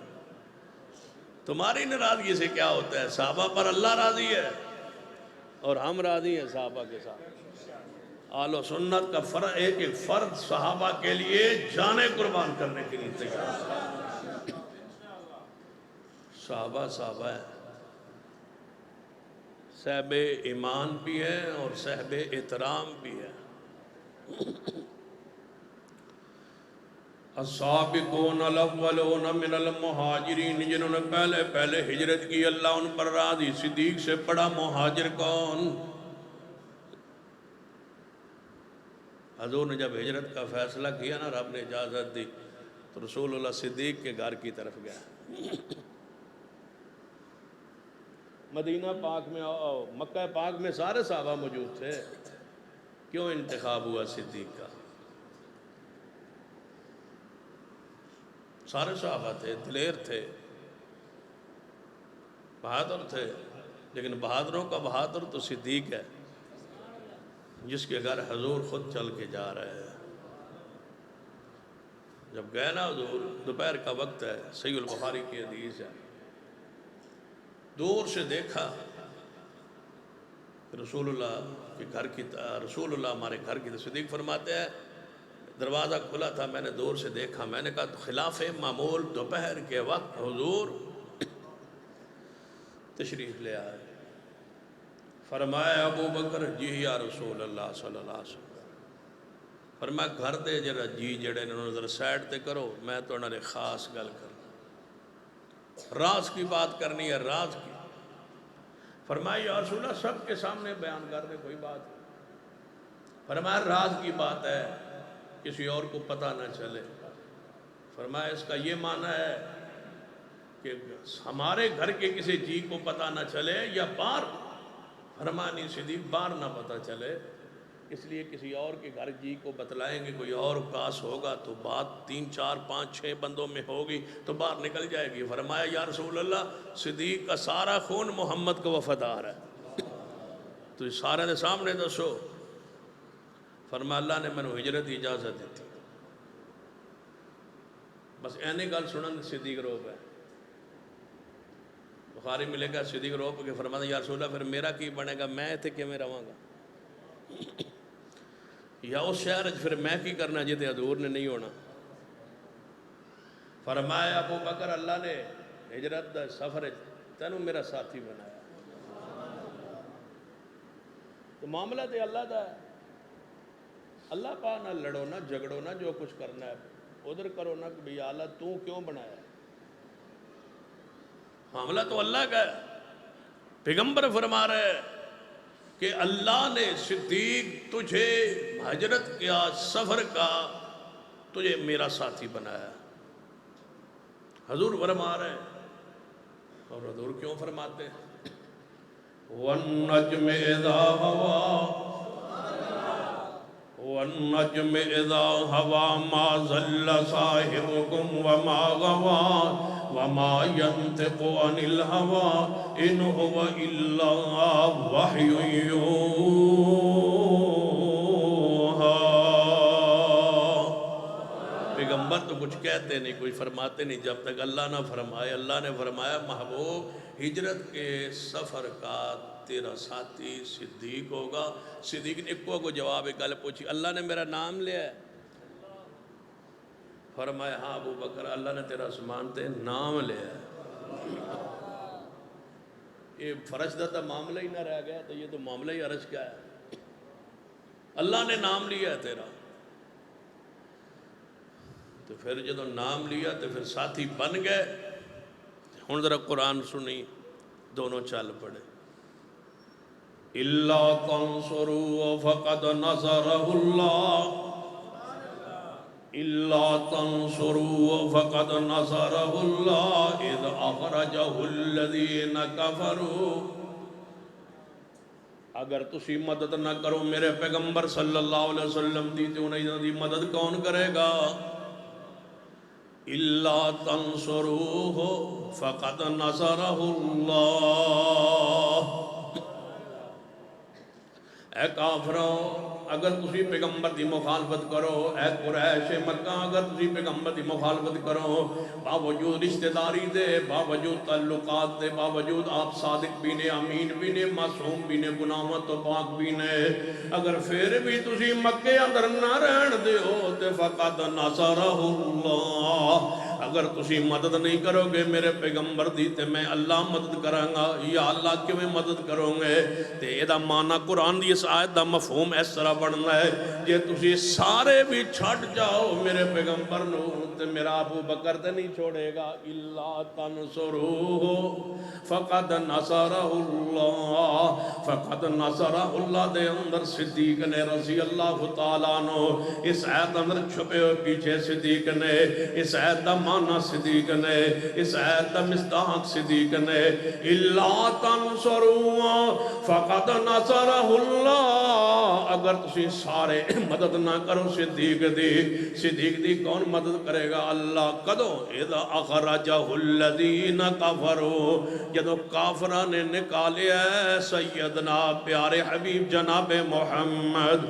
تمہاری ناراضگی سے کیا ہوتا ہے؟ صحابہ پر اللہ راضی ہے اور ہم راضی ہیں صحابہ کے ساتھ۔ اہل و سنت کا فرق ایک ایک فرد صحابہ کے لیے جانیں قربان کرنے کے لیے تیار ہے۔ صحابہ صحابہ ہیں، صاحب ایمان بھی ہے اور صاحب احترام بھی ہے۔ السابقون الاولون من المہاجرین، جنہوں نے پہلے ہجرت کی اللہ ان پر راضی۔ صدیق سے بڑا مہاجر کون؟ حضور نے جب ہجرت کا فیصلہ کیا نا، رب نے اجازت دی تو رسول اللہ صدیق کے گھر کی طرف گیا۔ مدینہ پاک میں مکہ پاک میں سارے صحابہ موجود تھے، کیوں انتخاب ہوا صدیق کا؟ سارے صحابہ تھے، دلیر تھے، بہادر تھے، لیکن بہادروں کا بہادر تو صدیق ہے، جس کے گھر حضور خود چل کے جا رہے ہیں۔ جب گئے نا حضور، دوپہر کا وقت ہے، صحیح البخاری کی حدیث ہے، دور سے دیکھا رسول اللہ کے گھر کی، رسول اللہ ہمارے گھر کی، صدیق فرماتے ہیں دروازہ کھلا تھا، میں نے دور سے دیکھا، میں نے کہا خلاف معمول دوپہر کے وقت حضور تشریف لے آئے۔ فرمایا ابو بکر جی یا رسول اللہ صلی اللہ علیہ وسلم، فرمایا گھر دے جرا جی جڑے نے نظر سائڈ تے کرو، میں تو انہوں نے خاص گل کرنا، راز کی بات کرنی ہے، راز کی۔ فرمایا یا رسول اللہ سب کے سامنے بیان کر دے، کوئی بات نہیں۔ فرمایا راز کی بات ہے، کسی اور کو پتہ نہ چلے۔ فرمایا اس کا یہ معنی ہے کہ ہمارے گھر کے کسی جی کو پتہ نہ چلے یا باہر؟ فرمایا نہیں صدیق، باہر نہ پتہ چلے، اس لیے کسی اور کے گھر جی کو بتلائیں گے، کوئی اور پاس ہوگا تو بات 3 4 5 6 بندوں میں ہوگی تو باہر نکل جائے گی۔ فرمایا یا رسول اللہ صدیق کا سارا خون محمد کو وفادار ہے، تو اس سارے دے سامنے دسو۔ فرمایا اللہ نے میں نے ہجرت کی اجازت دیتی، بس اینی گل سنن صدیق رو پہ۔ بخاری میں لکھا صدیق رو پہ کہ فرمایا یا رسول اللہ پھر میرا کی بنے گا، میں اتنے کیویں رہواں گا، یا اس شہر پھر میں کی کرنا جتے حضور نے نہیں ہونا۔ فرمایا ابو بکر اللہ نے ہجرت دا سفر تینوں میرا ساتھی بنایا، تو معاملہ تے اللہ دا ہے، اللہ پا نہ لڑو نہ جھگڑو نہ، جو کچھ کرنا ہے ادھر کرو نہ کہ بھئی اللہ تو کیوں بنایا، معاملہ تو اللہ کا ہے۔ پیغمبر فرما رہے کہ اللہ نے صدیق تجھے ہجرت کیا، سفر کا، تجھے میرا ساتھی بنایا، حضور فرما رہے ہیں۔ اور حضور کیوں فرماتے ہیں وَالنَّجْمِ إِذَا هَوَى وَالنَّجْمِ إِذَا هَوَى مَا ضَلَّ صَاحِبُكُمْ وَمَا غَوَى وَمَا يَنْطِقُ عَنِ الْهَوَى إِنْ هُوَ إِلَّا وَحْيٌ يُوحَىٰ۔ پیغمبر تو کچھ کہتے نہیں، کوئی فرماتے نہیں جب تک اللہ نہ فرمائے۔ اللہ نے فرمایا محبوب ہجرت کے سفر کا تیرا ساتھی صدیق ہوگا۔ صدیق نے ایک کو جواب ایک گل پوچھی، اللہ نے میرا نام لیا ہے؟ فرمایا ہاں ابو بکر اللہ نے تیرا آسمان تے نام لیا ہے۔ یہ فرج دا معاملہ ہی نہ رہ گیا تو یہ تو معاملہ ہی عرض کیا ہے، اللہ نے نام لیا ہے تیرا۔ تو پھر جدو نام لیا تو پھر ساتھی بن گئے۔ ہن ذرا قرآن سنی، دونوں چل پڑے۔ إِلَّا تَنْصُرُوا فَقَدْ نَصَرَهُ اللَّهُ إِلَّا تَنْصُرُوا فَقَدْ نَصَرَهُ اللَّهُ إِذْ أَخْرَجَهُ الَّذِينَ كَفَرُوا۔ اگر تسی مدد نہ کرو میرے پیغمبر صلی اللہ علیہ وسلم دی تو انہیں دی مدد کون کرے گا؟ إِلَّا تَنْصُرُوهُ فَقَدْ نَصَرَهُ اللَّهُ۔ اے کافروں اگر تسی پیغمبر دی مخالفت کرو، اے قریش مکہ اگر تسی پیغمبر دی مخالفت کرو، باوجود رشتہ داری دے، باوجود تعلقات دے، باوجود آپ صادق بھی نے، امین بھی نے، معصوم بھی نے، گناہوں تو پاک بھی نے، اگر پھر بھی تسی مکے اندر نہ رہن دے ہو تے فقد نصرہ اللہ۔ اگر تسی مدد نہیں کرو گے میرے پیغمبر دی تے میں اللہ مدد کراں گا۔ یا اللہ کیوں مدد کروں گے؟ تے اے دا معنی قرآن دی اس آیت دا مفہوم اس طرح بننا ہے، جے تسی سارے بھی چھٹ جاؤ میرے پیغمبر نو تے میرا ابو بکر تے نہیں چھوڑے گا۔ الا تنصروہ فقد نصرہ اللہ، فقد نصرہ اللہ دے اندر صدیق نے رضی اللہ تعالیٰ عنہ اس آیت اندر چھپے ہوئے پیچھے صدیق نے اس آیت دا بہانہ صدیق نے، اس آیت دا مصداق صدیق نے، الا تنصروا فقد نصرہ اللہ، اگر تسی سارے مدد نہ کرو صدیق دی کون مدد کرے گا؟ اللہ۔ کدو؟ اذا اخرجہ الذین کفروا، جدو کافرہ نے نکالیا ہے سیدنا پیارے حبیب جناب محمد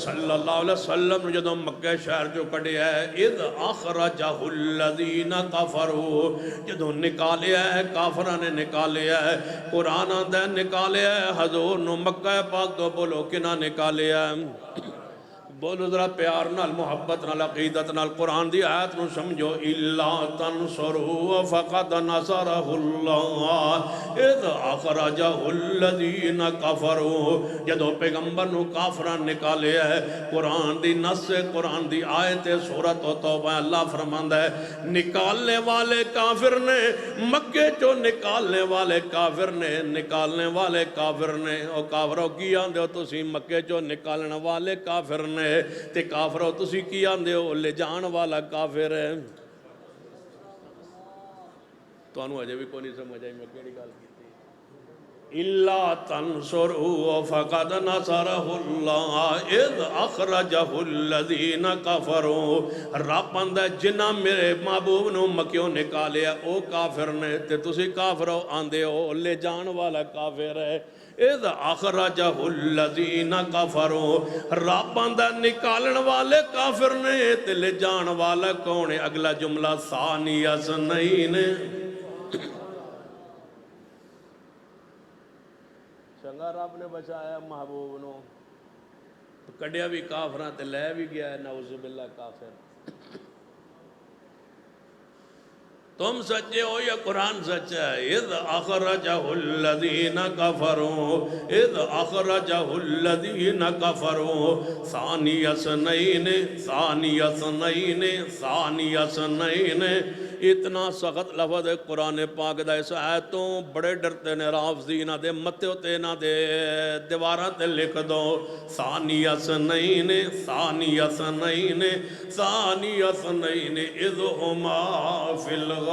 صلی اللہ علیہ وسلم، جدو مکہ شہر جو کڑیا ہے، اذ اخرجہ الذین کفروا، جدو نکالیا ہے کافرہ نے نکالیا ہے، قرآن دے نکالیا ہے حضور نو مکہ پاک تو بولو کنہ نکالیا ہے؟ بولو ذرا پیار نال محبت نال عقیدت نال قرآن دی آیت نو سمجھو، اِلَّا تَنْصُرُوا فَقَدْ نَصَرَهُ اللَّهُ اِذْ أَخْرَجَهُ الَّذِينَ كَفَرُوا، جدو پیغمبر نو کافران نکالے ہے، قرآن دی نص قرآن دی آیت سورت و توبہ اللہ فرماندہ ہے، نکالنے والے کافر نے، مکے چو نکالنے والے کافر نے، نکالنے والے کافر نے، او کافروں کی آندے ہو تسی مکے چو نکالنے والے کافر نے، تے کافروں تسی کی آندے ہو لے جان والا کافر ہے۔ تو انہوں اجے بھی کوئی نہیں سمجھ آئی میں کیڑی گال کی تھی؟ اِلَّا تَنْصُرُوا فَقَدْ نَصَرَهُ اللَّهُ اِذْ أَخْرَجَهُ الَّذِينَ كَفَرُوا، رب آندہ جنہ میرے محبوب نو مکیوں نکالے او کافر نے، تے تسی کافروں آندے ہو لے جان والا کافر ہے۔ اِذْ أَخْرَجَهُ الَّذِينَ كَفَرُوا، رب آندہ نکالن والے کافر نے تے لے جان والا کون ہے؟ اگلا جملہ ثانی اثنین، چنگا رب نے بچایا محبوب نو، کڈیا بھی کافراں تے لے بھی گیا ہے، نعوذ باللہ کافر۔ تم سچے ہو یا قرآن سچا ہے؟ اِذْ أَخْرَجَهُ الَّذِينَ كَفَرُوا اِذْ أَخْرَجَهُ الَّذِينَ كَفَرُوا ثَانِيَ اثْنَيْنِ ثَانِيَ اثْنَيْنِ ثَانِيَ اثْنَيْنِ، اتنا سخت لفظ قرآن پاک دا، اس آیتوں بڑے ڈرتے نے رافضین دے متے ہوتے نہ دے دیواراں تے لکھ دو، ثانی اثنین ثانی اثنین ثانی اثنین اذ ہما فی الغار،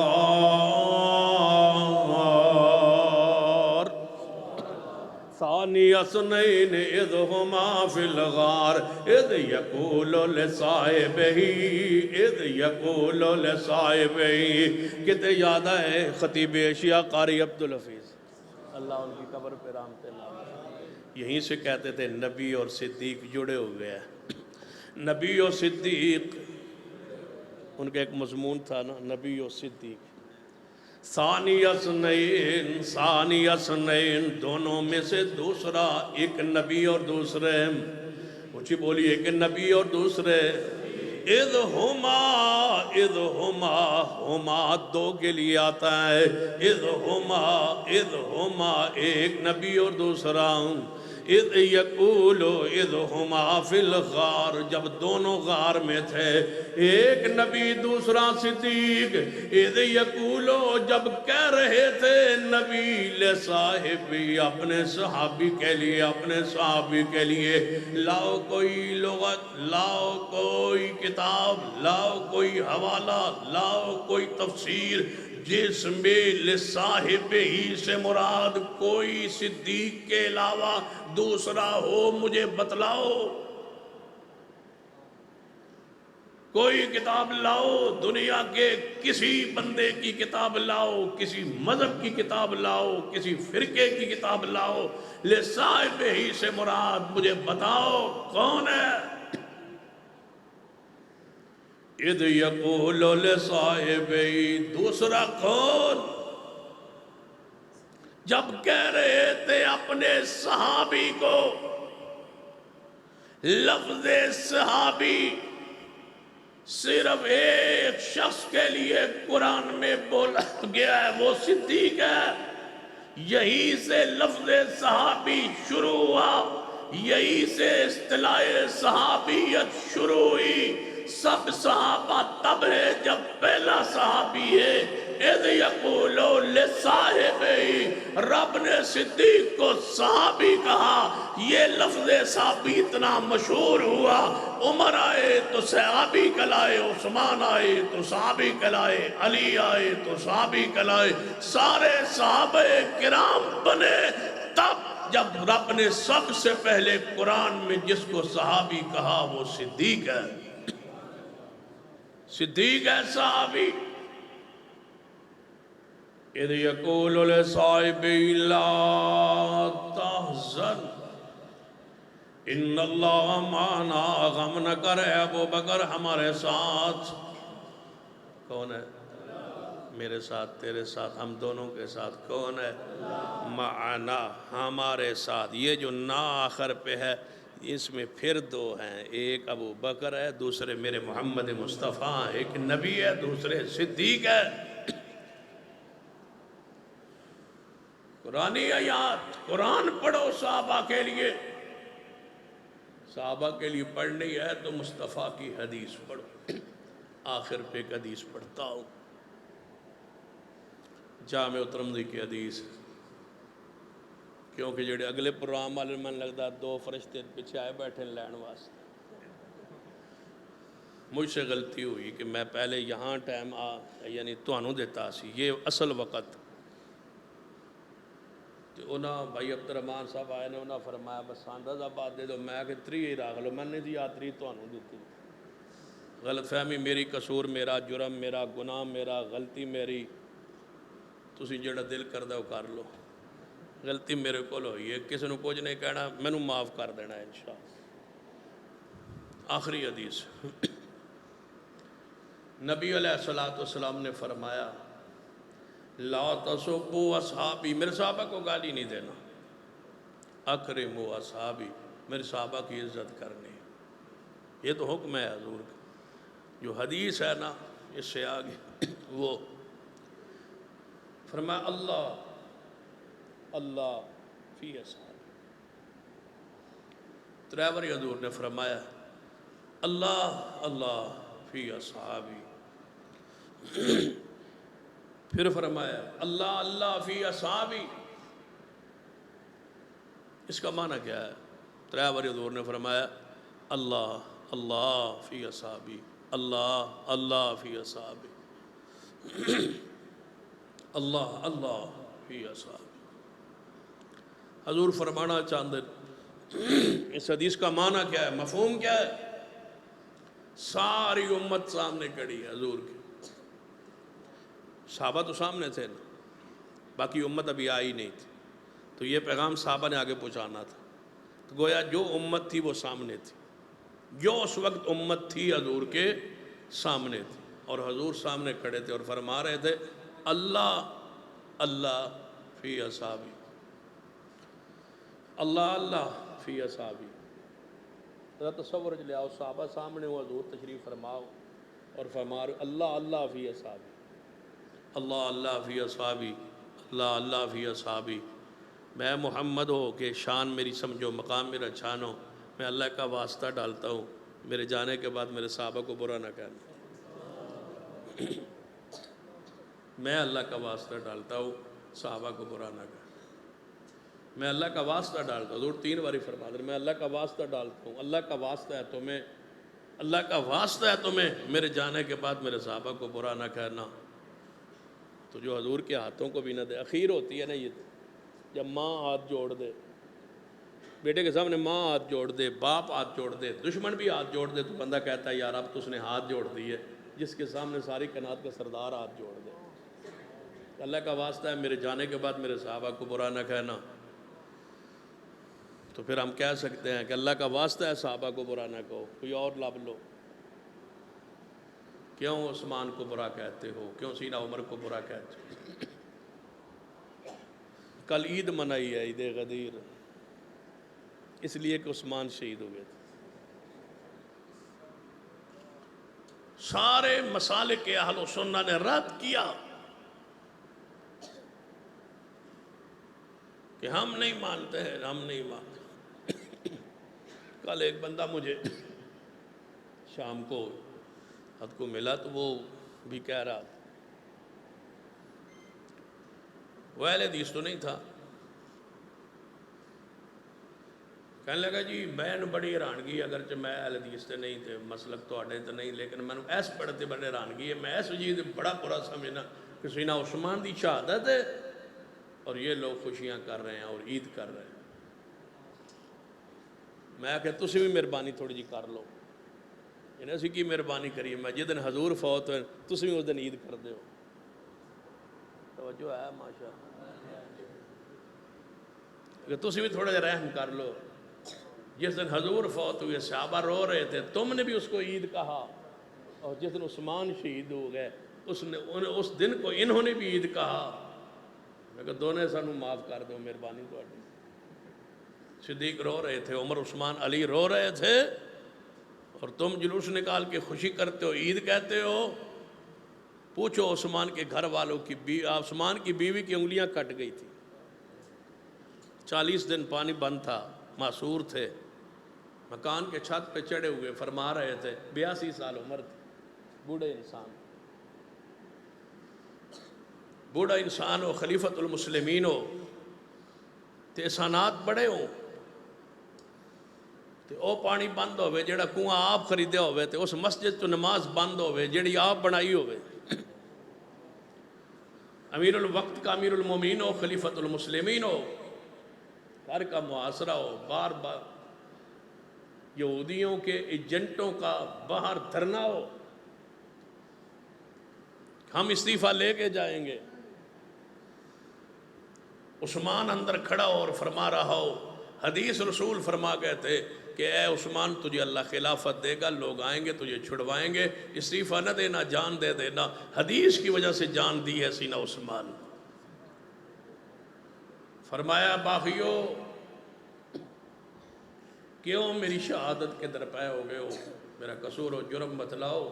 ثانی اثنین اذ ہما فی الغار اذ یقول لصاحبہ اذ یقول لصاحبہ، کتے یاد ہے خطیب ایشیا قاری عبدالحفیظ اللہ ان کی قبر پہ رحمت اللہ، یہیں سے کہتے تھے نبی اور صدیق جڑے ہوئے ہیں، نبی اور صدیق ان کا ایک مضمون تھا نا، نبی اور صدیق، ثانی اثنین ثانی اثنین، دونوں میں سے دوسرا، ایک نبی اور دوسرے، اونچی بولی ایک نبی اور دوسرے، اذ ہما ہما دو کے لیے آتا ہے، اذ ہما ایک نبی اور دوسرا، اذ یقولو اذ ہما فی الغار، جب دونوں غار میں تھے، ایک نبی دوسرا صدیق، اذ یقولو جب کہہ رہے تھے نبی لصاحبی اپنے صحابی کے لیے، اپنے صحابی کے لیے، لاؤ کوئی لغت، لاؤ کوئی کتاب، لاؤ کوئی حوالہ، لاؤ کوئی تفسیر جس میں لصاحب ہی سے مراد کوئی صدیق کے علاوہ دوسرا ہو، مجھے بتلاؤ۔ کوئی کتاب لاؤ، دنیا کے کسی بندے کی کتاب لاؤ، کسی مذہب کی کتاب لاؤ، کسی فرقے کی کتاب لاؤ، لصاحب ہی سے مراد مجھے بتاؤ کون ہے؟ اذ یقول لصاحبی، دوسرا کون؟ جب کہہ رہے تھے اپنے صحابی کو، لفظ صحابی صرف ایک شخص کے لیے قرآن میں بولا گیا ہے، وہ صدیق ہے، یہی سے لفظ صحابی شروع ہوا، یہی سے اصطلاح صحابیت شروع ہوئی۔ سب صحابہ تب ہے جب پہلا صحابی ہے، اذ یقول لصاحبہ، رب نے صدیق کو صحابی کہا، یہ لفظ صحابی اتنا مشہور ہوا، عمر آئے تو صحابی کہلائے، عثمان آئے تو صحابی کہلائے، علی آئے تو صحابی کہلائے، سارے صحابہ کرام بنے۔ تب جب رب نے سب سے پہلے قرآن میں جس کو صحابی کہا وہ صدیق ہے، صدیق ہے صحابی۔ اذ یقول لصاحبہ لا تحزن ان اللہ معنا، غم نہ کرے ابو بکر ہمارے ساتھ۔ کون ہے؟ میرے ساتھ، تیرے ساتھ، ہم دونوں کے ساتھ۔ کون ہے؟ معنا، ہمارے ساتھ۔ یہ جو نا آخر پہ ہے اس میں پھر دو ہیں، ایک ابو بکر ہے، دوسرے میرے محمد مصطفیٰ، ایک نبی ہے، دوسرے صدیق ہے۔ قرآنی آیات، قرآن پڑھو صحابہ کے لیے، صحابہ کے لیے پڑھنی ہے تو مصطفیٰ کی حدیث پڑھو۔ آخر پہ ایک حدیث پڑھتا ہوں، جامع ترمذی کی حدیث، کیونکہ جڑے اگلے پروگرام والے من لگتا دو فرشتے پیچھے آئے بیٹھے لین واسطے۔ مجھ سے غلطی ہوئی کہ میں پہلے یہاں ٹائم یعنی تانوں دیتا سی، یہ اصل وقت۔ تو انہاں بھائی عبد الرحمان صاحب آئے نے، انہاں فرمایا بس اندازہ بات دے دو، میں کہ 3 ہی راغ لو، میں نے دی آتری تانوں دیتی۔ غلط فہمی میری، قصور میرا، جرم میرا، گناہ میرا، غلطی میری، تسی جڑا دل کردہ وہ کر لو۔ غلطی میرے کو ہوئی ہے، کسی نے کچھ نہیں کہنا، میں نے معاف کر دینا ہے انشاءاللہ۔ آخری حدیث، نبی علیہ السلام نے فرمایا لا تسبوا اصحابی، میرے صحابہ کو گالی نہیں دینا، اکرموا اصحابی، میرے صحابہ کی عزت کرنی۔ یہ تو حکم ہے حضور کا۔ جو حدیث ہے نا اس سے آگے وہ فرمایا اللہ اللہ فی اصحابی، تریوری حضور نے فرمایا اللہ اللہ فی اصحابی، پھر فرمایا اللہ اللہ فی اصحابی۔ اس کا معنی کیا ہے؟ تریوری حضور نے فرمایا اللہ اللہ فی اصحابی، اللہ اللہ فی اصحابی، اللہ اللہ فی اصحابی۔ حضور فرمانا چاہتے اس حدیث کا معنی کیا ہے، مفہوم کیا ہے؟ ساری امت سامنے کھڑی ہے حضور کی، صحابہ تو سامنے تھے نا، باقی امت ابھی آئی نہیں تھی، تو یہ پیغام صحابہ نے آگے پہنچانا تھا۔ تو گویا جو امت تھی وہ سامنے تھی، جو اس وقت امت تھی حضور کے سامنے تھی، اور حضور سامنے کھڑے تھے اور فرما رہے تھے اللہ اللہ فی اصحابی، اللہ اللہ فی اصحابی۔ ذرا تصور لے آؤ، صحابہ سامنے ہو، حضور تشریف فرماؤ اور فرما رہے اللہ اللہ فی اصحابی، اللہ اللہ فی اصحابی، اللہ اللہ فی اصحابی۔ میں محمد ہو کہ شان میری سمجھو، مقام میرا چھانو، میں اللہ کا واسطہ ڈالتا ہوں، میرے جانے کے بعد میرے صحابہ کو برا نہ کہنا۔ میں اللہ کا واسطہ ڈالتا ہوں، صحابہ کو برا نہ کہنا۔ میں اللہ کا واسطہ ڈالتا ہوں، حضور 3 باری فرما دے، میں اللہ کا واسطہ ڈالتا ہوں، اللہ کا واسطہ ہے تمہیں، اللہ کا واسطہ ہے تمہیں، میرے جانے کے بعد میرے صحابہ کو برا نہ کہنا۔ تو جو حضور کے ہاتھوں کو بھی نہ دے، اخیر ہوتی ہے نا یہ، جب ماں ہاتھ جوڑ دے، بیٹے کے سامنے ماں ہاتھ جوڑ دے، باپ ہاتھ جوڑ دے، دشمن بھی ہاتھ جوڑ دے، تو بندہ کہتا ہے یار اب تو اس نے ہاتھ جوڑ دی ہے، جس کے سامنے ساری کائنات کا سردار ہاتھ جوڑ دے۔ اللہ کا واسطہ ہے میرے جانے کے بعد میرے صحابہ کو برا نہ کہنا، تو پھر ہم کہہ سکتے ہیں کہ اللہ کا واسطہ ہے صحابہ کو برا نہ کہو، کوئی اور لب لو۔ کیوں عثمان کو برا کہتے ہو، کیوں سیدنا عمر کو برا کہتے ہو؟ کل عید منائی ہے، عید غدیر، اس لیے کہ عثمان شہید ہوئے تھے۔ سارے مسالک اہل و سنت نے رد کیا کہ ہم نہیں مانتے ہیں، ہم نہیں مانتے۔ کل ایک بندہ مجھے شام کو حد کو ملا تو وہ بھی کہہ رہا تھا وہ اہل حدیث تو نہیں تھا. کہنے لگا جی میں بڑی حیرانگی اگرچہ میں اہل حدیث تے نہیں تے مسلک تو آڈے تے نہیں لیکن میں ایس پڑھتے بڑے حیرانگی ہے. میں اس چیز بڑا برا سمجھنا کہ سینہ عثمان دی شہادت ہے اور یہ لوگ خوشیاں کر رہے ہیں اور عید کر رہے ہیں. میں کہ تسی بھی مہربانی تھوڑی جی کر لو. انہیں اسی کی مہربانی کریے میں جس دن حضور فوت ہوئے تسی بھی اس دن عید کر دو. توجہ ہے ماشاء کہ تسی بھی تھوڑا جا رحم کر لو. جس دن حضور فوت ہوئے صحابہ رو رہے تھے تم نے بھی اس کو عید کہا اور جس دن عثمان شہید ہو گئے اس دن کو انہوں نے بھی عید کہا. میں کہ دونوں سانوں معاف کر دو مہربانی تھوڑی. صدیق رو رہے تھے عمر عثمان علی رو رہے تھے اور تم جلوس نکال کے خوشی کرتے ہو عید کہتے ہو. پوچھو عثمان کے گھر والوں کی عثمان کی بیوی کی انگلیاں کٹ گئی تھی 40 دن پانی بند تھا معصور تھے مکان کے چھت پہ چڑھے ہوئے فرما رہے تھے 82 سال عمر تھی. بوڑھا انسان ہو خلیفۃ المسلمین ہو تے احسانات بڑے ہوں تے او پانی بند ہوئے جیڑا کنواں آپ خریدے ہوئے تے اس مسجد تو نماز بند ہوئے جیڑی آپ بنائی ہوئے. امیر الوقت کا امیر المومنین ہو خلیفۃ المسلمین ہو گھر کا محاصرہ ہو بار بار یہودیوں کے ایجنٹوں کا باہر دھرنا ہو ہم استعفیٰ لے کے جائیں گے. عثمان اندر کھڑا اور فرما رہا ہو. حدیث رسول فرما گئے تھے کہ اے عثمان تجھے اللہ خلافت دے گا لوگ آئیں گے تجھے چھڑوائیں گے استعفیٰ نہ دینا جان دے دینا. حدیث کی وجہ سے جان دی ہے سینہ عثمان. فرمایا باغیو کیوں میری شہادت کے درپے ہو گئے ہو میرا قصور و جرم بتلاؤ.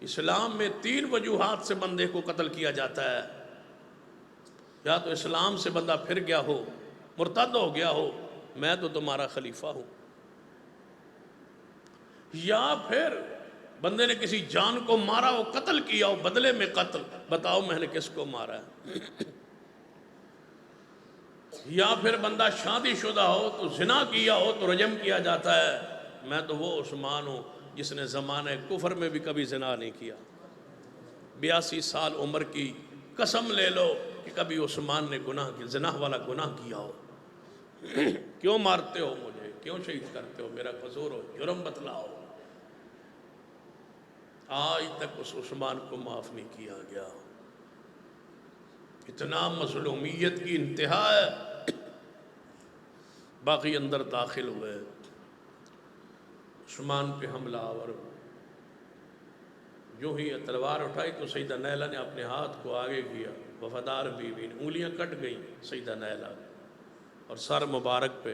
اسلام میں 3 وجوہات سے بندے کو قتل کیا جاتا ہے. یا تو اسلام سے بندہ پھر گیا ہو مرتد ہو گیا ہو میں تو تمہارا خلیفہ ہوں یا پھر بندے نے کسی جان کو مارا ہو قتل کیا ہو بدلے میں قتل. بتاؤ میں نے کس کو مارا ہے. یا پھر بندہ شادی شدہ ہو تو زنا کیا ہو تو رجم کیا جاتا ہے. میں تو وہ عثمان ہوں جس نے زمانہ کفر میں بھی کبھی زنا نہیں کیا. 82 سال عمر کی قسم لے لو کہ کبھی عثمان نے زنا والا گناہ کیا ہو. کیوں مارتے ہو مجھے کیوں شہید کرتے ہو میرا قصور ہو جرم بتلاؤ. آج تک اس عثمان کو معاف نہیں کیا گیا. اتنا مظلومیت کی انتہا ہے. باقی اندر داخل ہوئے عثمان پہ حملہ اور جو ہی تلوار اٹھائی تو سیدہ نیلہ نے اپنے ہاتھ کو آگے کیا. وفادار بیوی انگلیاں کٹ گئیں سیدہ نیلہ اور سر مبارک پہ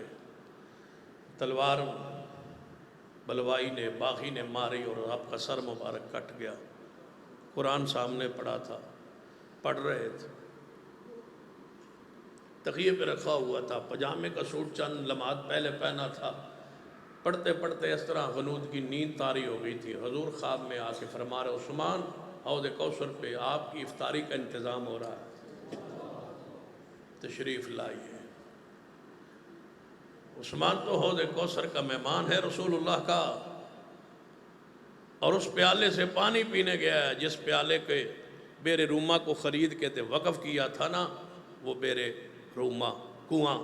تلوار بلوائی نے باغی نے ماری اور آپ کا سر مبارک کٹ گیا. قرآن سامنے پڑھا تھا پڑھ رہے تھے تکیے پہ رکھا ہوا تھا پجامے کا سوٹ چند لمحات پہلے پہنا تھا. پڑھتے پڑھتے اس طرح غنود کی نیند طاری ہو گئی تھی. حضور خواب میں آ کے فرما رہے عثمان حوض کوثر پہ آپ کی افطاری کا انتظام ہو رہا ہے تشریف لائیے. عثمان تو حوض کوثر کا مہمان ہے رسول اللہ کا اور اس پیالے سے پانی پینے گیا ہے جس پیالے کے بیر روما کو خرید کے وقف کیا تھا نا وہ بیر روما کنواں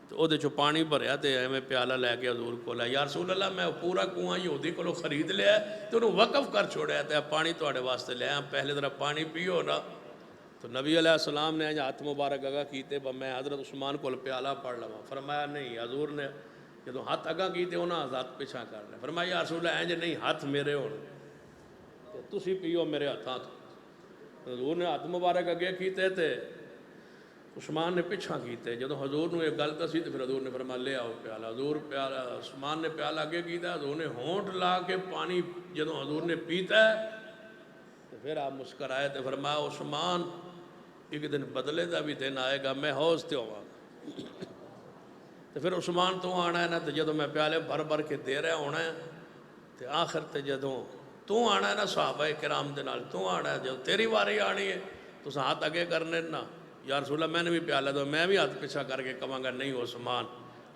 تو وہ جو پانی بھریا تے میں پیالہ لے کے حضور کو لیا. یا رسول اللہ میں پورا کنواں یہودی کو خرید لیا تو انہوں وقف کر چھوڑیا تے پانی تواڈے واسطے لے پہلے ذرا پانی پیو نا. تو نبی علیہ السلام نے ہاتھ مبارک اگاں کیتے میں حضرت عثمان کو پیالہ پڑھ لوا. فرمایا نہیں. حضور نے جدو ہاتھ اگاں کیتے انہاں ہاتھ پیچھا کر لیا. فرمایا یا رسول اللہ اینج نہیں ہاتھ میرے ہون تسی پیو میرے ہاتھاں تو. حضور نے ہاتھ مبارک اگے کیتے تے عثمان نے پیچھا کیتے. جدو حضور نے ایک گل دسی تو پھر حضور نے فرمایا لے آؤ پیالہ. حضور پیالہ عثمان نے پیالہ اگے کیتا حضور نے ہونٹ لا کے پانی جدو حضور نے پیتا ہے تو پھر آپ مسکرائے تو فرمایا عثمان ایک دن بدلے دا بھی دن آئے گا میں حوض تے ہوا تو پھر عثمان تو آنا ہے نا تو جدو میں پیالے بھر بھر کے دے رہا ہونا ہے تو آخر تے جدو تو آنا ہے نا صحابہ کرام دے نال تو آنا ہے جدو تیری واری آنی ہے تو ہاتھ اگے کرنے نا یا رسول اللہ میں نے بھی پیالہ دو، میں بھی ہاتھ پیچھا کر کے کہاں گا نہیں عثمان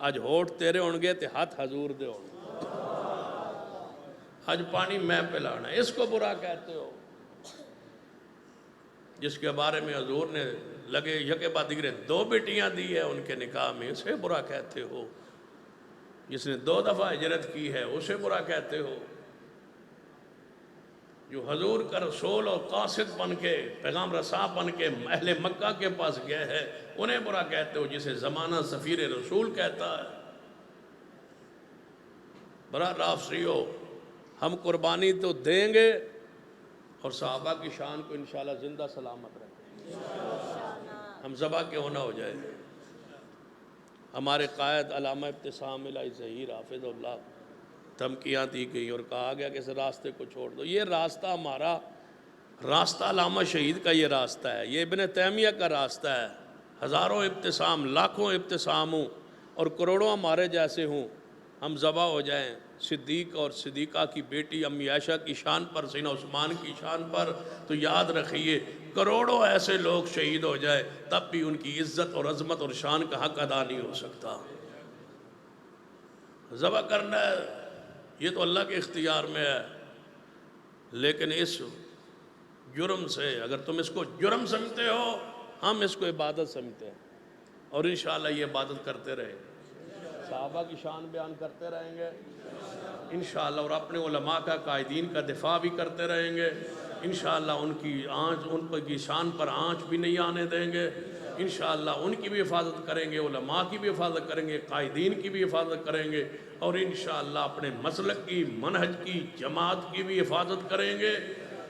اج ہوٹ تیرے ہون گے تے ہاتھ حضور دے ہون گے، اج پانی میں پلانا ہے، اس کو برا کہتے ہو؟ جس کے بارے میں حضور نے لگے یکے بعد دیگرے 2 بیٹیاں دی ہے ان کے نکاح میں، اسے برا کہتے ہو؟ جس نے 2 دفعہ ہجرت کی ہے اسے برا کہتے ہو؟ جو حضور کا رسول اور قاصد بن کے پیغام رساں بن کے اہل مکہ کے پاس گئے ہیں انہیں برا کہتے ہو؟ جسے زمانہ سفیر رسول کہتا ہے۔ برا رافضیو، ہم قربانی تو دیں گے اور صحابہ کی شان کو انشاءاللہ زندہ سلامت رکھیں گے، ہم ذبح کیوں نہ ہو جائے۔ ہمارے قائد علامہ ابتسام الہی ظہیر حافظ اللہ دھمکیاں دی گئی اور کہا گیا کہ اس راستے کو چھوڑ دو۔ یہ راستہ ہمارا راستہ علامہ شہید کا یہ راستہ ہے، یہ ابن تیمیہ کا راستہ ہے۔ ہزاروں ابتسام، لاکھوں ابتسام ہوں اور کروڑوں ہمارے جیسے ہوں، ہم ذبح ہو جائیں صدیق اور صدیقہ کی بیٹی امی عائشہ کی شان پر، سیدنا عثمان کی شان پر، تو یاد رکھیے کروڑوں ایسے لوگ شہید ہو جائے تب بھی ان کی عزت اور عظمت اور شان کا حق ادا نہیں ہو سکتا۔ ذبح کرنا ہے یہ تو اللہ کے اختیار میں ہے، لیکن اس جرم سے اگر تم اس کو جرم سمجھتے ہو، ہم اس کو عبادت سمجھتے ہیں اور انشاءاللہ یہ عبادت کرتے رہیں گے، صحابہ کی شان بیان کرتے رہیں گے انشاءاللہ، اور اپنے علماء کا قائدین کا دفاع بھی کرتے رہیں گے انشاءاللہ، ان کی شان پر آنچ بھی نہیں آنے دیں گے انشاءاللہ، ان کی بھی حفاظت کریں گے، علماء کی بھی حفاظت کریں گے، قائدین کی بھی حفاظت کریں گے، اور انشاءاللہ اپنے مسلک کی، منہج کی، جماعت کی بھی حفاظت کریں گے،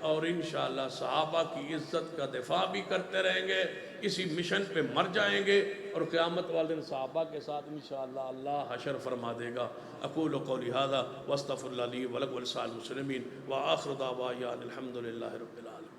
اور انشاءاللہ صحابہ کی عزت کا دفاع بھی کرتے رہیں گے، اسی مشن پہ مر جائیں گے اور قیامت والے دن صحابہ کے ساتھ انشاءاللہ اللہ حشر فرما دے گا۔ اقول قولی ھذا واستغفر اللہ لی ولکم ولسائر المسلمین وآخر دعوانا الحمد للہ رب العالمین۔